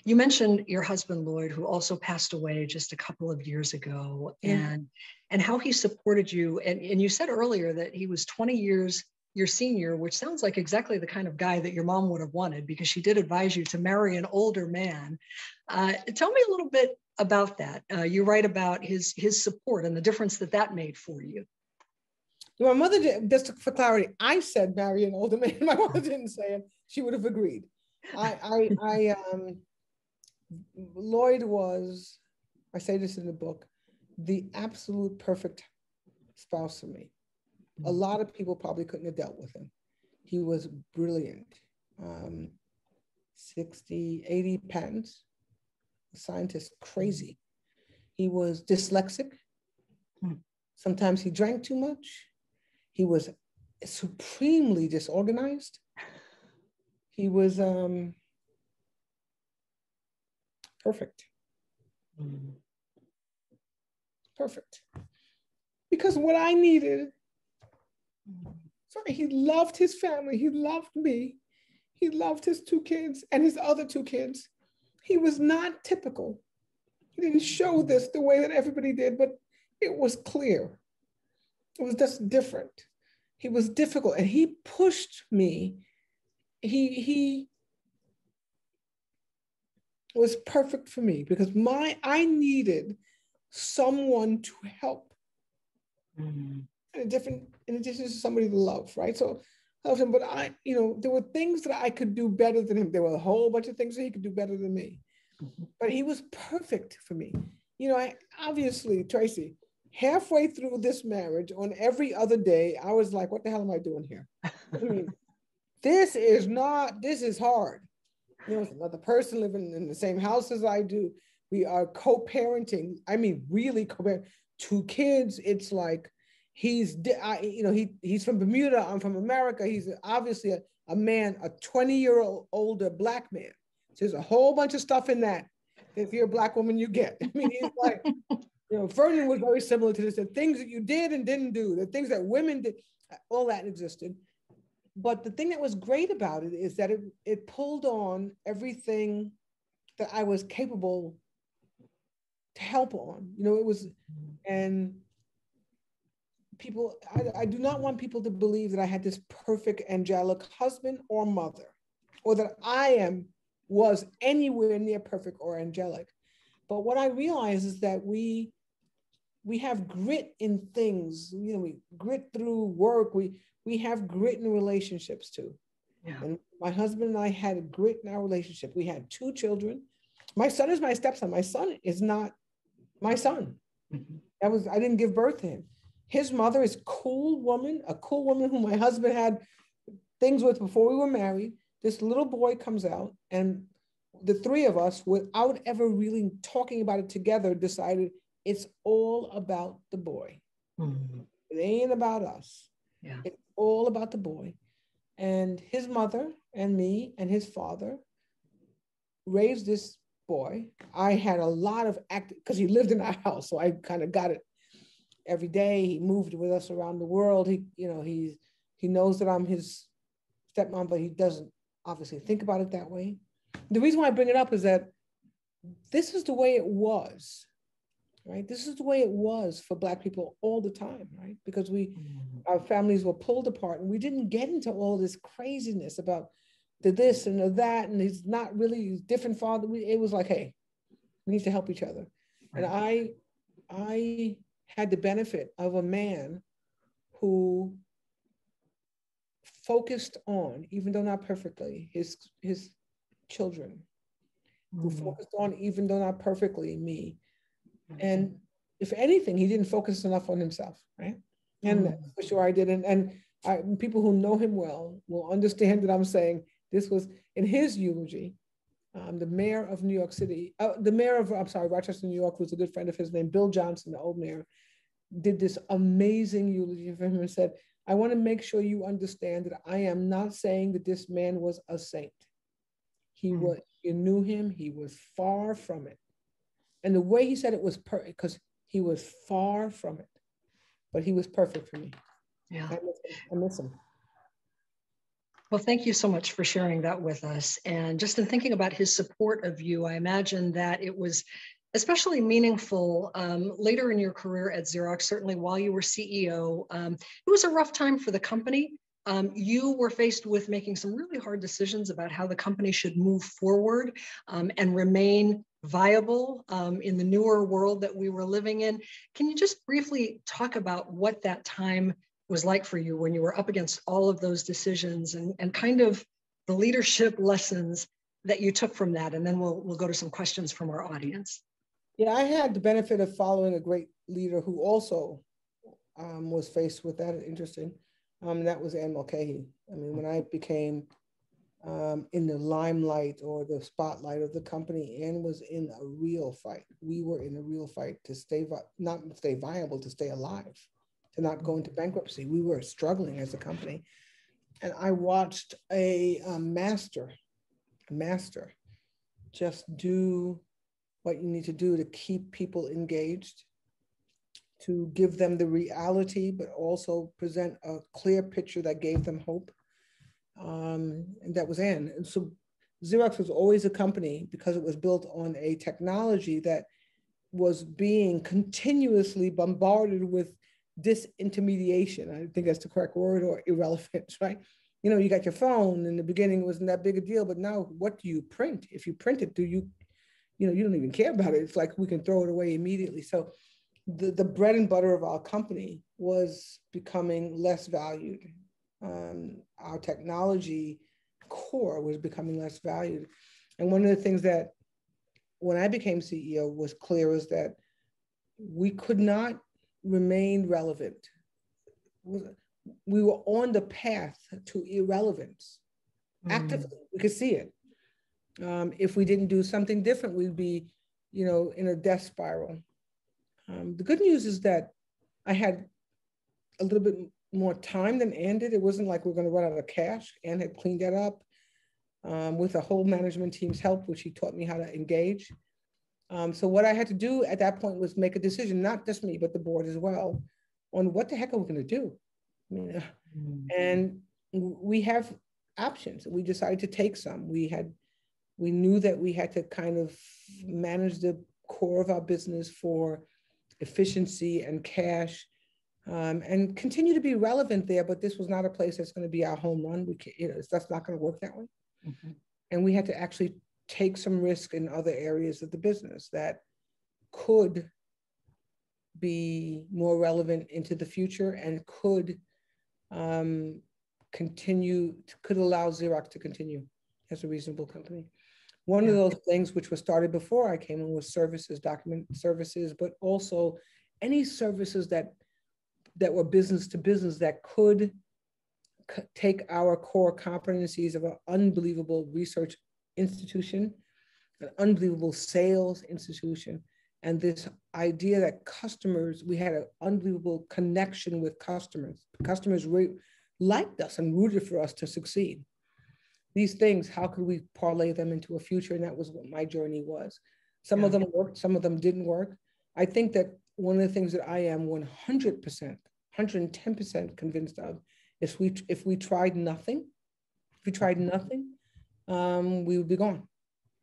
Speaker 2: You mentioned your husband, Lloyd, who also passed away just a couple of years ago, and how he supported you. And you said earlier that he was 20 years your senior, which sounds like exactly the kind of guy that your mom would have wanted, because she did advise you to marry an older man. Tell me a little bit about that. You write about his support and the difference that made for you.
Speaker 3: My mother did, just for clarity, I said marry an older man. My mother didn't say it. She would have agreed. Lloyd was, I say this in the book, the absolute perfect spouse for me. A lot of people probably couldn't have dealt with him. He was brilliant. 60, 80 patents, a scientist, crazy. He was dyslexic. Sometimes he drank too much. He was supremely disorganized. He was perfect. Perfect. Because what I needed, he loved his family. He loved me. He loved his 2 kids and his other 2 kids. He was not typical. He didn't show this the way that everybody did, but it was clear. It was just different. He was difficult and he pushed me. He was perfect for me because I needed someone to help. In addition to somebody to love, right? So I loved him, but there were things that I could do better than him. There were a whole bunch of things that he could do better than me, but he was perfect for me. I obviously, Tracey, halfway through this marriage, on every other day, I was like, what the hell am I doing here? I mean, this is hard. It's another person living in the same house as I do. We are co-parenting. I mean, really co-parenting. 2 kids. It's like, he's from Bermuda. I'm from America. He's obviously a man, a 20-year-old older Black man. So there's a whole bunch of stuff in that. If you're a Black woman, you get. I mean, he's like, Vernon was very similar to this. The things that you did and didn't do, the things that women did, all that existed. But the thing that was great about it is that it pulled on everything that I was capable to help on. It was, and people, I do not want people to believe that I had this perfect angelic husband or mother, or that I was anywhere near perfect or angelic. But what I realize is that we have grit in things. We grit through work. We have grit in relationships too. Yeah. And my husband and I had grit in our relationship. We had 2 children. My son is my stepson. My son is not my son. I didn't give birth to him. His mother is a cool woman who my husband had things with before we were married. This little boy comes out, and the 3 of us, without ever really talking about it together, decided it's all about the boy. It ain't about us. Yeah. It's all about the boy. And his mother and me and his father raised this boy. I had a lot of because he lived in our house, so I kind of got it every day. He moved with us around the world. He knows that I'm his stepmom, but he doesn't obviously think about it that way. The reason why I bring it up is that this is the way it was. right? This is the way it was for Black people all the time, right? Because our families were pulled apart, and we didn't get into all this craziness about the this and the that, and he's not really, he's different father. It was like, hey, we need to help each other. Right. And I had the benefit of a man who focused on, even though not perfectly, his children, who focused on, even though not perfectly, me. And if anything, he didn't focus enough on himself, right? And for sure I didn't. And people who know him well will understand that I'm saying this was in his eulogy. The mayor of New York City, Rochester, New York, was a good friend of his named Bill Johnson, the old mayor, did this amazing eulogy for him and said, I want to make sure you understand that I am not saying that this man was a saint. He was, you knew him, he was far from it. And the way he said it was perfect, because he was far from it, but he was perfect for me.
Speaker 2: Yeah.
Speaker 3: I miss him.
Speaker 2: Well, thank you so much for sharing that with us. And just in thinking about his support of you, I imagine that it was especially meaningful later in your career at Xerox, certainly while you were CEO. It was a rough time for the company. You were faced with making some really hard decisions about how the company should move forward and remain viable in the newer world that we were living in. Can you just briefly talk about what that time was like for you when you were up against all of those decisions and kind of the leadership lessons that you took from that? And then we'll go to some questions from our audience.
Speaker 3: Yeah, I had the benefit of following a great leader who also was faced with that. Interesting. That was Ann Mulcahy. I mean, when I became in the limelight or the spotlight of the company, Ann was in a real fight. We were in a real fight to not stay viable, to stay alive, to not go into bankruptcy. We were struggling as a company. And I watched a master just do what you need to do to keep people engaged, to give them the reality, but also present a clear picture that gave them hope. And that was Ann. And so Xerox was always a company, because it was built on a technology that was being continuously bombarded with disintermediation. I think that's the correct word, or irrelevance, right? You know, you got your phone. In the beginning, it wasn't that big a deal, but now what do you print? If you print it, you don't even care about it. It's like we can throw it away immediately. So the bread and butter of our company was becoming less valued. Our technology core was becoming less valued. And one of the things that when I became CEO was clear was that we could not remain relevant. We were on the path to irrelevance. Actively, we could see it. If we didn't do something different, we'd be, in a death spiral. The good news is that I had a little bit more time than Ann did. It wasn't like we're going to run out of cash. Ann had cleaned that up with the whole management team's help, which she taught me how to engage. So what I had to do at that point was make a decision, not just me, but the board as well, on what the heck are we going to do? And we have options. We decided to take some. We knew that we had to kind of manage the core of our business for efficiency and cash, and continue to be relevant there. But this was not a place that's going to be our home run. That's not going to work that way. And we had to actually take some risk in other areas of the business that could be more relevant into the future and could allow Xerox to continue as a reasonable company. One of those things which was started before I came in was services, document services, but also any services that were business to business that could take our core competencies of an unbelievable research institution, an unbelievable sales institution, and this idea that we had an unbelievable connection with customers. Customers liked us and rooted for us to succeed. These things, how could we parlay them into a future? And that was what my journey was. Some of them worked, some of them didn't work. I think that one of the things that I am 100%, 110% convinced of is if we tried nothing, we would be gone.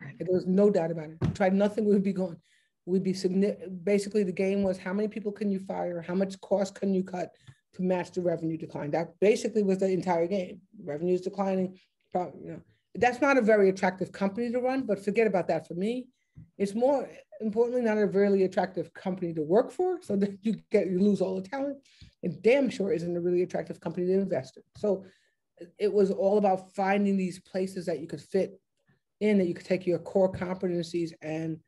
Speaker 3: Right. There was no doubt about it. If we tried nothing, we would be gone. we'd be basically the game was how many people can you fire? How much cost can you cut to match the revenue decline? That basically was the entire game. Revenue is declining. That's not a very attractive company to run, but forget about that for me. It's more importantly not a really attractive company to work for, so that you lose all the talent. It damn sure isn't a really attractive company to invest in. So it was all about finding these places that you could fit in, that you could take your core competencies and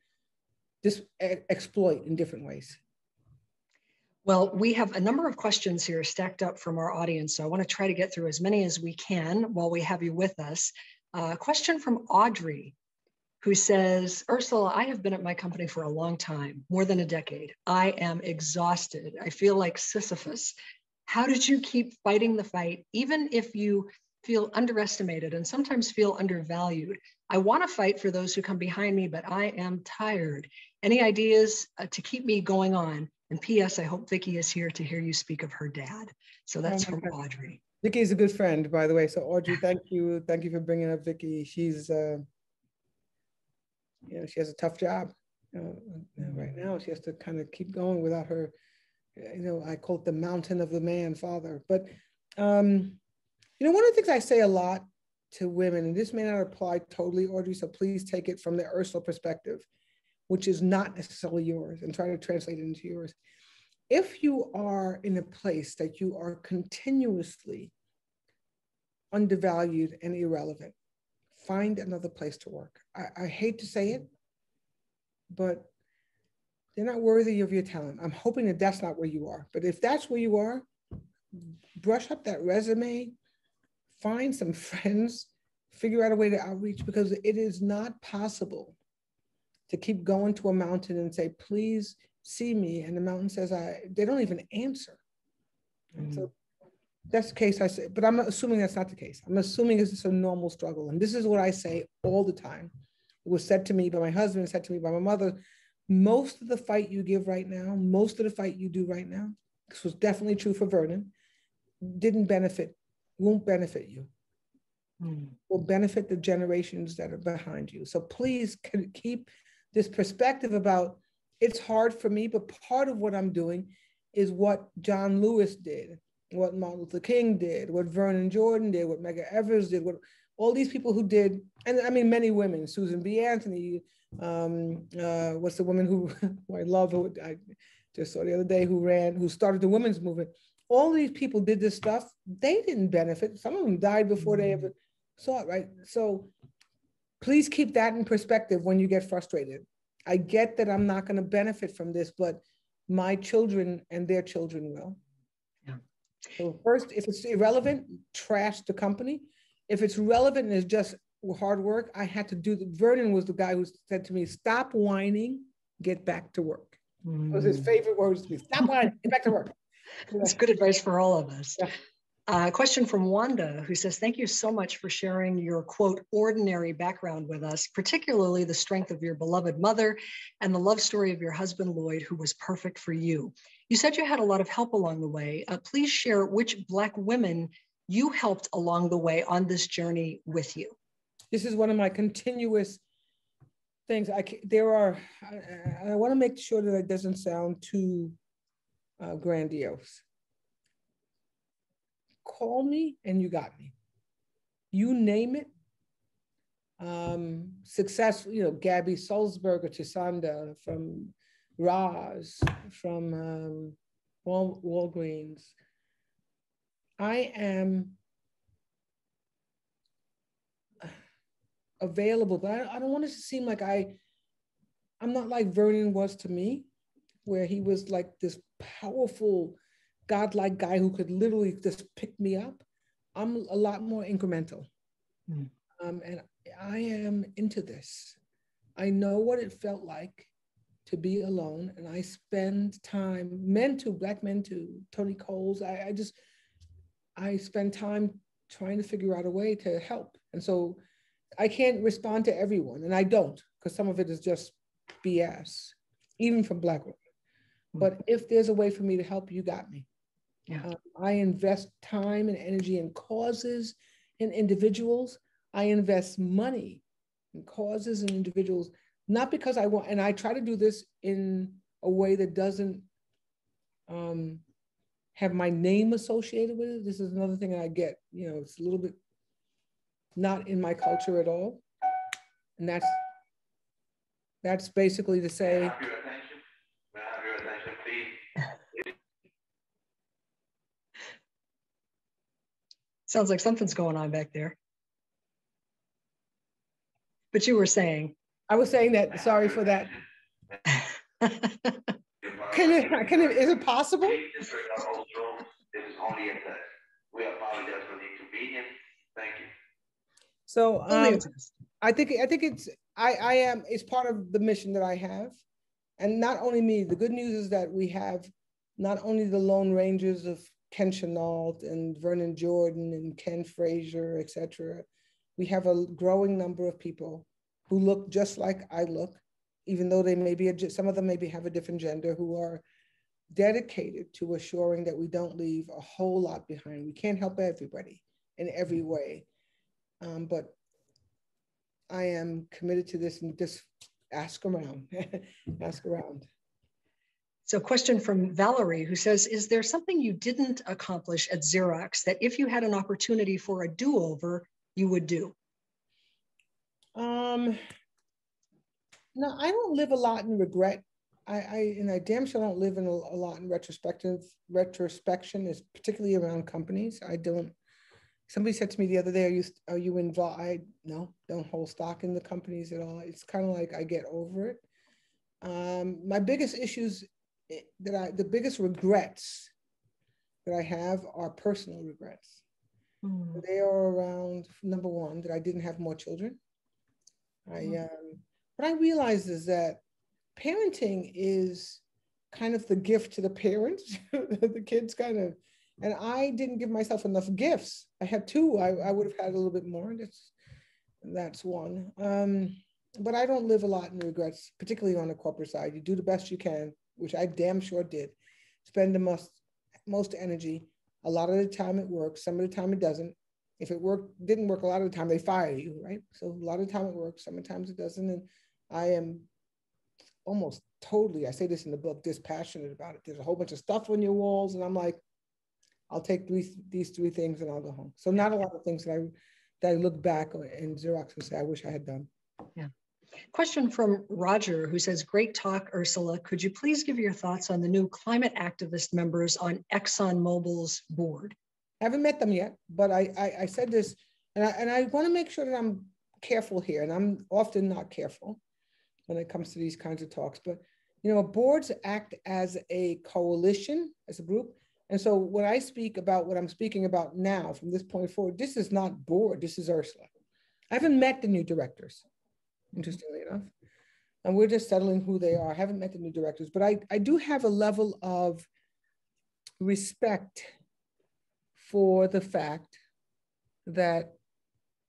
Speaker 3: just exploit in different ways.
Speaker 2: Well, we have a number of questions here stacked up from our audience, so I want to try to get through as many as we can while we have you with us. A question from Audrey, who says, Ursula, I have been at my company for a long time, more than a decade. I am exhausted. I feel like Sisyphus. How did you keep fighting the fight, even if you feel underestimated and sometimes feel undervalued? I want to fight for those who come behind me, but I am tired. Any ideas to keep me going on? And P.S. I hope Vicki is here to hear you speak of her dad. So that's from Audrey.
Speaker 3: Vicki is a good friend, by the way. So Audrey, thank you. Thank you for bringing up Vicki. She's, she has a tough job right now. She has to kind of keep going without her, I call it the mountain of the man father. But, one of the things I say a lot to women, and this may not apply totally, Audrey, so please take it from the Ursula perspective, which is not necessarily yours, and try to translate it into yours. If you are in a place that you are continuously undervalued and irrelevant, find another place to work. I hate to say it, but they're not worthy of your talent. I'm hoping that that's not where you are. But if that's where you are, brush up that resume, find some friends, figure out a way to outreach, because it is not possible to keep going to a mountain and say, please see me. And the mountain says, they don't even answer. Mm-hmm. So that's the case, I say, but I'm assuming that's not the case. I'm assuming it's just a normal struggle. And this is what I say all the time. It was said to me by my husband, said to me by my mother, most of the fight you give right now, most of the fight you do right now, this was definitely true for Vernon, won't benefit you. Will benefit the generations that are behind you. So please keep this perspective about, it's hard for me, but part of what I'm doing is what John Lewis did, what Martin Luther King did, what Vernon Jordan did, what Medgar Evers did, what all these people who did, and I mean many women, Susan B. Anthony, what's the woman who I love, who I just saw the other day, who started the women's movement. All these people did this stuff. They didn't benefit. Some of them died before they ever saw it, right? So please keep that in perspective when you get frustrated. I get that I'm not going to benefit from this, but my children and their children will. Yeah. So first, if it's irrelevant, trash the company. If it's relevant and it's just hard work, I had to do Vernon was the guy who said to me, stop whining, get back to work. It was his favorite words to me, stop whining, get back to work.
Speaker 2: That's good advice for all of us.
Speaker 3: Yeah.
Speaker 2: A question from Wanda, who says, thank you so much for sharing your, quote, ordinary background with us, particularly the strength of your beloved mother and the love story of your husband, Lloyd, who was perfect for you. You said you had a lot of help along the way. Please share which Black women you helped along the way on this journey with you.
Speaker 3: This is one of my continuous things. I want to make sure that it doesn't sound too grandiose. Call me and you got me. You name it. Success, Gabby Sulzberger, Chisanda, from Roz, from Walgreens. I am available, but I don't want it to seem like I'm not like Vernon was to me, where he was like this powerful, godlike guy who could literally just pick me up. I'm a lot more incremental. And I am into this. I know what it felt like to be alone, and I spend time, Black men too, Tony Coles, I spend time trying to figure out a way to help. And so I can't respond to everyone, and I don't, because some of it is just BS, even from Black women. But if there's a way for me to help, you got me. Yeah. I invest time and energy in causes and individuals. I invest money in causes and individuals not because I want, and I try to do this in a way that doesn't have my name associated with it. This is another thing I get, it's a little bit not in my culture at all. And that's basically to say,
Speaker 4: May I have your attention? May I have your attention, please?
Speaker 2: Sounds like something's going on back there. But you were saying.
Speaker 3: I was saying that, sorry for that. Is it possible?
Speaker 4: This is only a test. We apologize for the inconvenience. Thank you.
Speaker 3: So I think it's part of the mission that I have. And not only me, the good news is that we have not only the Lone Rangers of Ken Chenault and Vernon Jordan and Ken Frazier, et cetera. We have a growing number of people who look just like I look, even though they may be, some of them maybe have a different gender, who are dedicated to assuring that we don't leave a whole lot behind. We can't help everybody in every way, but I am committed to this, and just ask around, ask around.
Speaker 2: So question from Valerie, who says, is there something you didn't accomplish at Xerox that if you had an opportunity for a do-over, you would do?
Speaker 3: No, I don't live a lot in regret. I damn sure don't live in a lot in retrospection, particularly around companies. I don't. Somebody said to me the other day, are you involved? No, don't hold stock in the companies at all. It's kind of like I get over it. My biggest issues the biggest regrets that I have are personal regrets. They are around, number one, that I didn't have more children. What I realized is that parenting is kind of the gift to the parents, the kids kind of, and I didn't give myself enough gifts. I had two, I would have had a little bit more. That's one. But I don't live a lot in regrets, particularly on the corporate side. You do the best you can, which I damn sure did. Spend the most energy. A lot of the time it works, some of the time it doesn't. If it didn't work, a lot of the time they fire you, right? So a lot of the time it works, sometimes it doesn't. And I am almost totally, I say this in the book, dispassionate about it. There's a whole bunch of stuff on your walls, and I'm like, I'll take these three things and I'll go home. So not a lot of things that I look back in Xerox and say, I wish I had done.
Speaker 2: Yeah. Question from Roger, who says, great talk, Ursula. Could you please give your thoughts on the new climate activist members on Exxon Mobil's board?
Speaker 3: I haven't met them yet, but I said this, and I want to make sure that I'm careful here, and I'm often not careful when it comes to these kinds of talks. But boards act as a coalition, as a group. And so when I speak about what I'm speaking about now, from this point forward, this is not board, this is Ursula. I haven't met the new directors, interestingly enough. And we're just settling who they are. I haven't met the new directors, but I do have a level of respect for the fact that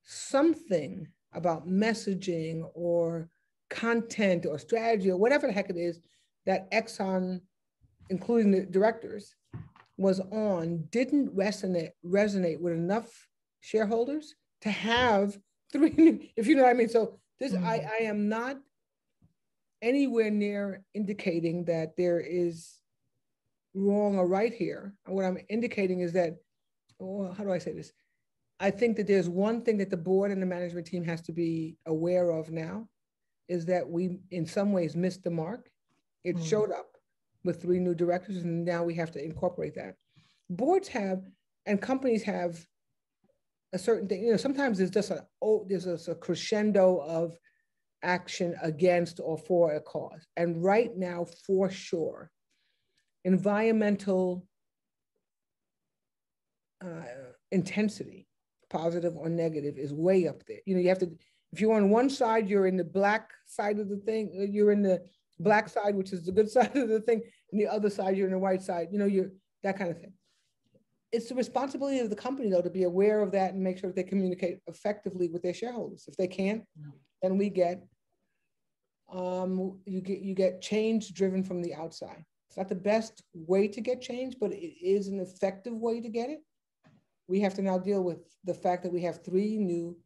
Speaker 3: something about messaging or content or strategy or whatever the heck it is that Exxon, including the directors, was on didn't resonate with enough shareholders to have three, if you know what I mean. So this, I am not anywhere near indicating that there is wrong or right here. What I'm indicating is that, how do I say this? I think that there's one thing that the board and the management team has to be aware of now, is that we, in some ways, missed the mark. It showed up with 3 new directors, and now we have to incorporate that. Boards have, and companies have a certain thing, sometimes there's just there's a crescendo of action against or for a cause. And right now, for sure, environmental intensity, positive or negative, is way up there. You have to, if you're on one side, you're in the black side of the thing, you're in the black side, which is the good side of the thing, and the other side, you're in the white side, you're that kind of thing. It's the responsibility of the company, though, to be aware of that and make sure that they communicate effectively with their shareholders. If they can't, then we get, you get change driven from the outside. It's not the best way to get change, but it is an effective way to get it. We have to now deal with the fact that we have 3 new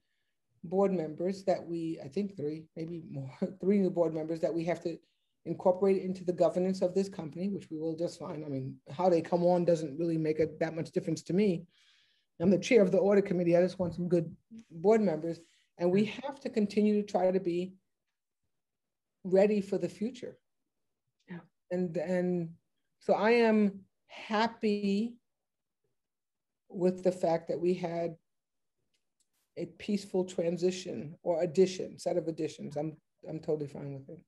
Speaker 3: board members that I think three, maybe more, three new board members that we have to incorporate into the governance of this company, which we will just find. I mean, how they come on doesn't really make that much difference to me. I'm the chair of the audit committee. I just want some good board members. And we have to continue to try to be ready for the future.
Speaker 2: Yeah.
Speaker 3: And so I am happy with the fact that we had a peaceful transition or set of additions. I'm totally fine with it.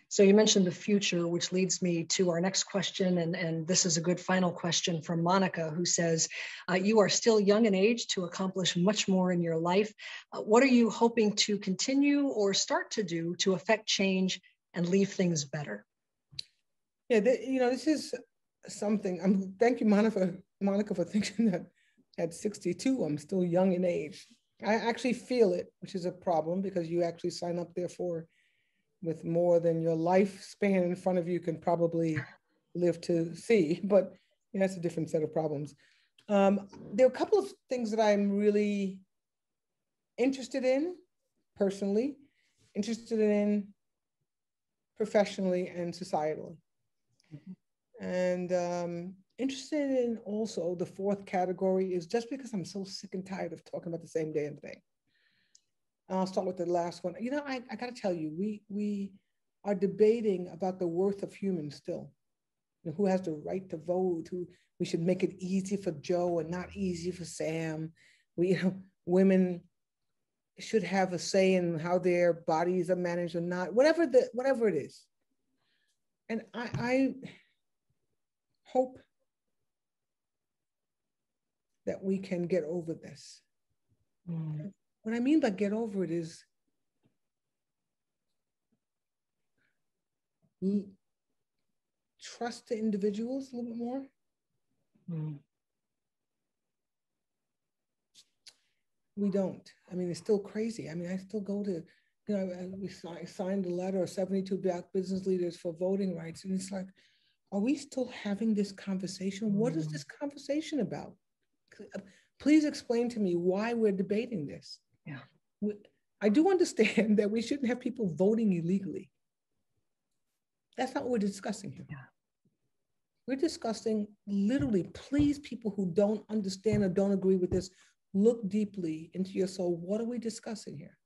Speaker 2: So you mentioned the future, which leads me to our next question. And this is a good final question from Monica, who says, you are still young in age to accomplish much more in your life. What are you hoping to continue or start to do to affect change and leave things better?
Speaker 3: Yeah, this is something. Thank you, Monica, for thinking that at 62, I'm still young in age. I actually feel it, which is a problem because you actually sign up there with more than your lifespan in front of you can probably live to see, but that's a different set of problems. There are a couple of things that I'm really interested in personally, interested in professionally and societally. Mm-hmm. And interested in also the fourth category is just because I'm so sick and tired of talking about the same damn thing. I'll start with the last one. I got to tell you, we are debating about the worth of humans still. Who has the right to vote? We should make it easy for Joe and not easy for Sam. Women should have a say in how their bodies are managed or not. Whatever it is. And I hope that we can get over this. Mm. What I mean by get over it is trust the individuals a little bit more. Mm. We don't. I mean, it's still crazy. I mean, I still go to, we signed a letter of 72 Black business leaders for voting rights. And it's like, are we still having this conversation? What is this conversation about? Please explain to me why we're debating this. Yeah. I do understand that we shouldn't have people voting illegally. That's not what we're discussing here. Yeah. We're discussing literally, please, people who don't understand or don't agree with this, look deeply into your soul. What are we discussing here?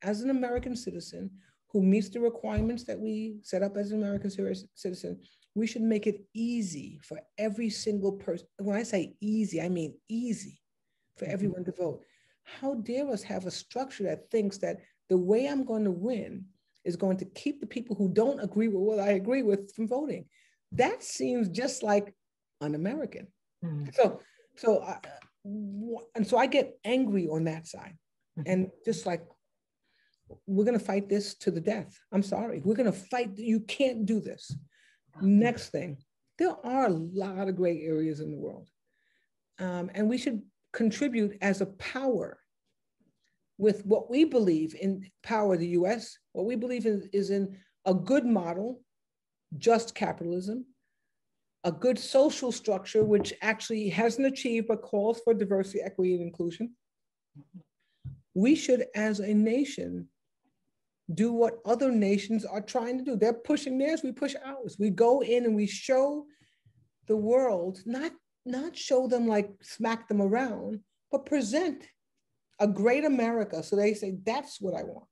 Speaker 3: As an American citizen who meets the requirements that we set up as an American citizen, we should make it easy for every single person. When I say easy, I mean easy for everyone to vote. How dare us have a structure that thinks that the way I'm going to win is going to keep the people who don't agree with what I agree with from voting? That seems just like un-American. Mm-hmm. So I get angry on that side. Mm-hmm. And just like, we're going to fight this to the death. I'm sorry. We're going to fight. You can't do this. Next thing, there are a lot of gray areas in the world. And we should contribute as a power with what we believe in power, the US, what we believe is in a good model, just capitalism, a good social structure, which actually hasn't achieved but calls for diversity, equity, and inclusion. We should, as a nation, do what other nations are trying to do. They're pushing theirs, we push ours. We go in and we show the world, not show them like smack them around, but present a great America. So they say, that's what I want.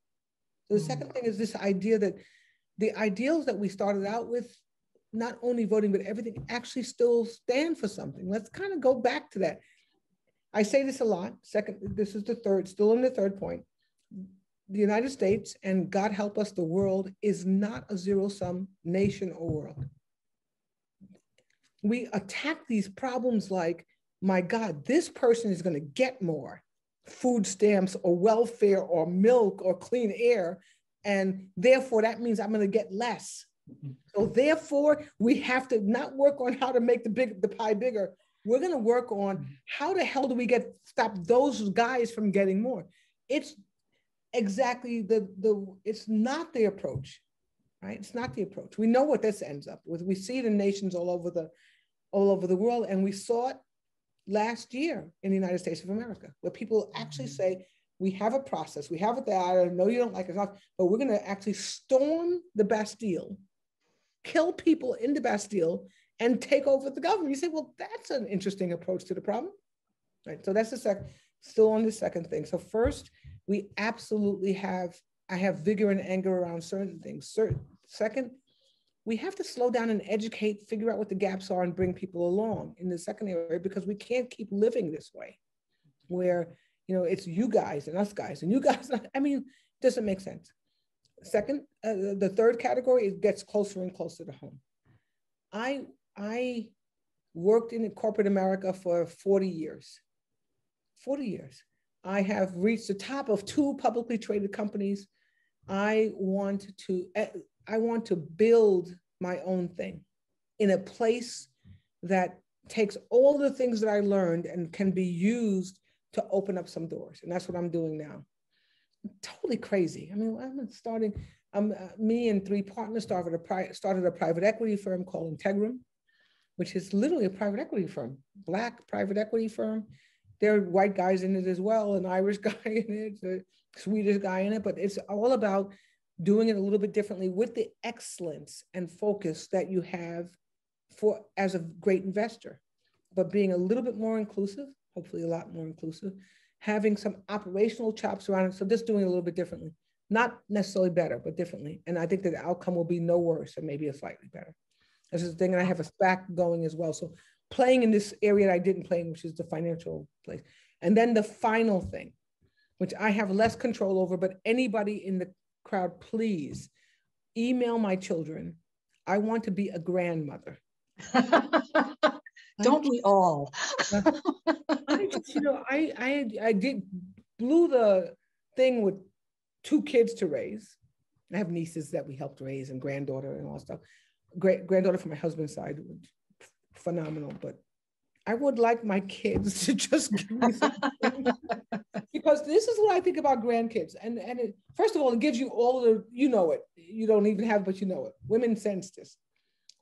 Speaker 3: So the second thing is this idea that the ideals that we started out with, not only voting, but everything actually still stand for something. Let's kind of go back to that. I say this a lot. This is the third, still in the third point. The United States, and God help us, the world, is not a zero-sum nation or world. We attack these problems like, my God, this person is going to get more food stamps or welfare or milk or clean air, and therefore that means I'm going to get less. So therefore, we have to not work on how to make the pie bigger. We're going to work on how the hell do we stop those guys from getting more. It's exactly it's not the approach, right? It's not the approach. We know what this ends up with. We see it in nations all over the world, and we saw it last year in the United States of America, where people actually say, We have a process. We have it there. I know you don't like it, but we're going to actually storm the Bastille, kill people in the Bastille, and take over the government. You say, well, that's an interesting approach to the problem. Right. So that's the second, still on the second thing. So first, we absolutely I have vigor and anger around certain things. Second, we have to slow down and educate, figure out what the gaps are and bring people along in the second area, because we can't keep living this way where, it's you guys and us guys and you guys. I mean, it doesn't make sense. Second, the third category, it gets closer and closer to home. I worked in corporate America for 40 years. 40 years. I have reached the top of 2 publicly traded companies. I want to build my own thing in a place that takes all the things that I learned and can be used to open up some doors. And that's what I'm doing now. Totally crazy. I mean, me and 3 partners started a private equity firm called Integrum, which is literally a private equity firm, Black private equity firm. There are white guys in it as well, an Irish guy in it, a Swedish guy in it, but it's all about doing it a little bit differently with the excellence and focus that you have as a great investor, but being a little bit more inclusive, hopefully a lot more inclusive, having some operational chops around it. So just doing it a little bit differently, not necessarily better, but differently. And I think that the outcome will be no worse and maybe a slightly better. This is the thing, and I have a SPAC going as well. So playing in this area that I didn't play in, which is the financial place. And then the final thing, which I have less control over, but anybody in the crowd, please email my children. I want to be a grandmother.
Speaker 2: Don't we all?
Speaker 3: I just, I blew the thing with 2 kids to raise. I have nieces that we helped raise and granddaughter and all that stuff. Granddaughter from my husband's side, phenomenal. But I would like my kids to just give me something. Because this is what I think about grandkids. And first of all, it gives you all the, it. You don't even have, but you know it. Women sense this.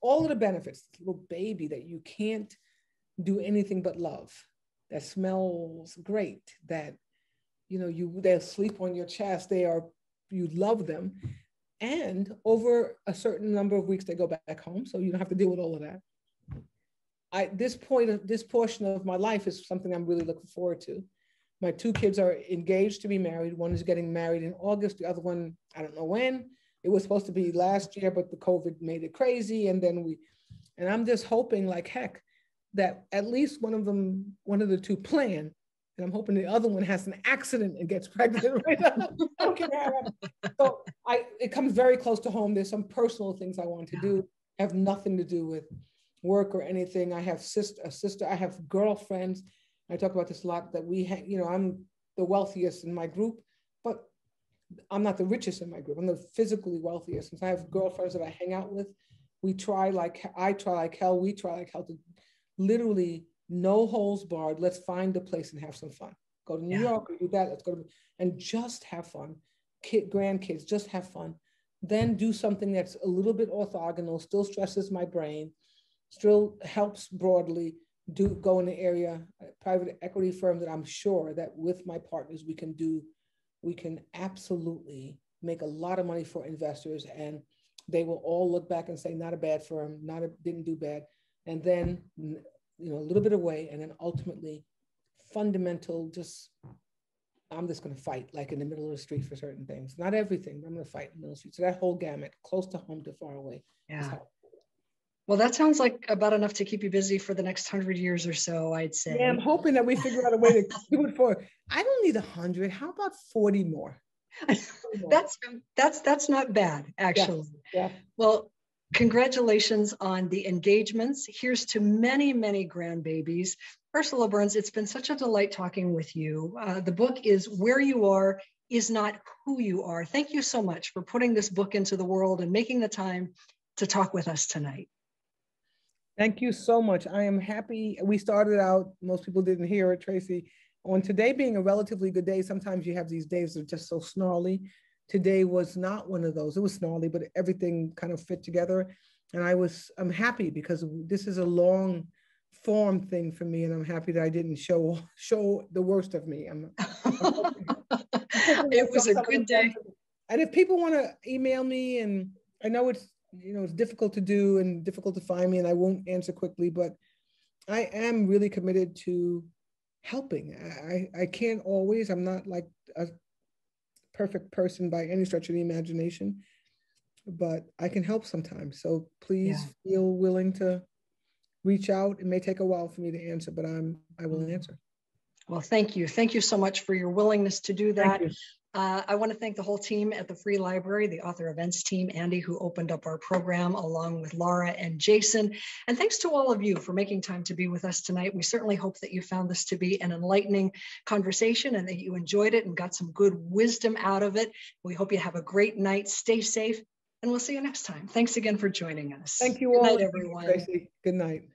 Speaker 3: All of the benefits, this little baby that you can't do anything but love, that smells great, that, they'll sleep on your chest, you love them. And over a certain number of weeks, they go back home. So you don't have to deal with all of that. This portion of my life is something I'm really looking forward to. My 2 kids are engaged to be married. One is getting married in August. The other one, I don't know when. It was supposed to be last year, but the COVID made it crazy. And I'm just hoping like heck that at least one of the 2 plan. And I'm hoping the other one has an accident and gets pregnant right now. I don't care how. So it comes very close to home. There's some personal things I want to do, have nothing to do with work or anything. I have a sister, I have girlfriends. I talk about this a lot, that I'm the wealthiest in my group, but I'm not the richest in my group. I'm the physically wealthiest. And so I have girlfriends that I hang out with. I try like hell to literally no holes barred. Let's find a place and have some fun. Go to New York or do that. Let's go and just have fun. Grandkids, just have fun. Then do something that's a little bit orthogonal, still stresses my brain, still helps broadly. Go in the area, a private equity firm that I'm sure that with my partners we can absolutely make a lot of money for investors, and they will all look back and say, not a bad firm, didn't do bad. And then, a little bit away, and then ultimately fundamental, I'm just going to fight like in the middle of the street for certain things. Not everything, but I'm going to fight in the middle of the street. So that whole gamut, close to home to far away.
Speaker 2: Yeah. Well, that sounds like about enough to keep you busy for the next 100 years or so, I'd say.
Speaker 3: Yeah, I'm hoping that we figure out a way to do it for, I don't need 100. How about 40 more?
Speaker 2: That's not bad, actually.
Speaker 3: Yeah.
Speaker 2: Well, congratulations on the engagements. Here's to many, many grandbabies. Ursula Burns, it's been such a delight talking with you. The book is Where You Are Is Not Who You Are. Thank you so much for putting this book into the world and making the time to talk with us tonight.
Speaker 3: Thank you so much. I am happy. We started out, most people didn't hear it, Tracey, on today being a relatively good day. Sometimes you have these days that are just so snarly. Today was not one of those. It was snarly, but everything kind of fit together. And I'm happy because this is a long form thing for me, and I'm happy that I didn't show the worst of me.
Speaker 2: It was a good day.
Speaker 3: And if people want to email me, and I know it's difficult to do and difficult to find me, and I won't answer quickly, but I am really committed to helping. I can't always. I'm not like a perfect person by any stretch of the imagination, but I can help sometimes. So please feel willing to reach out. It may take a while for me to answer, but I will answer.
Speaker 2: Well, thank you. Thank you so much for your willingness to do that. I want to thank the whole team at the Free Library, the author events team, Andy, who opened up our program, along with Laura and Jason. And thanks to all of you for making time to be with us tonight. We certainly hope that you found this to be an enlightening conversation and that you enjoyed it and got some good wisdom out of it. We hope you have a great night. Stay safe, and we'll see you next time. Thanks again for joining us.
Speaker 3: Thank you all.
Speaker 2: Good night, everyone.
Speaker 3: Tracey. Good night.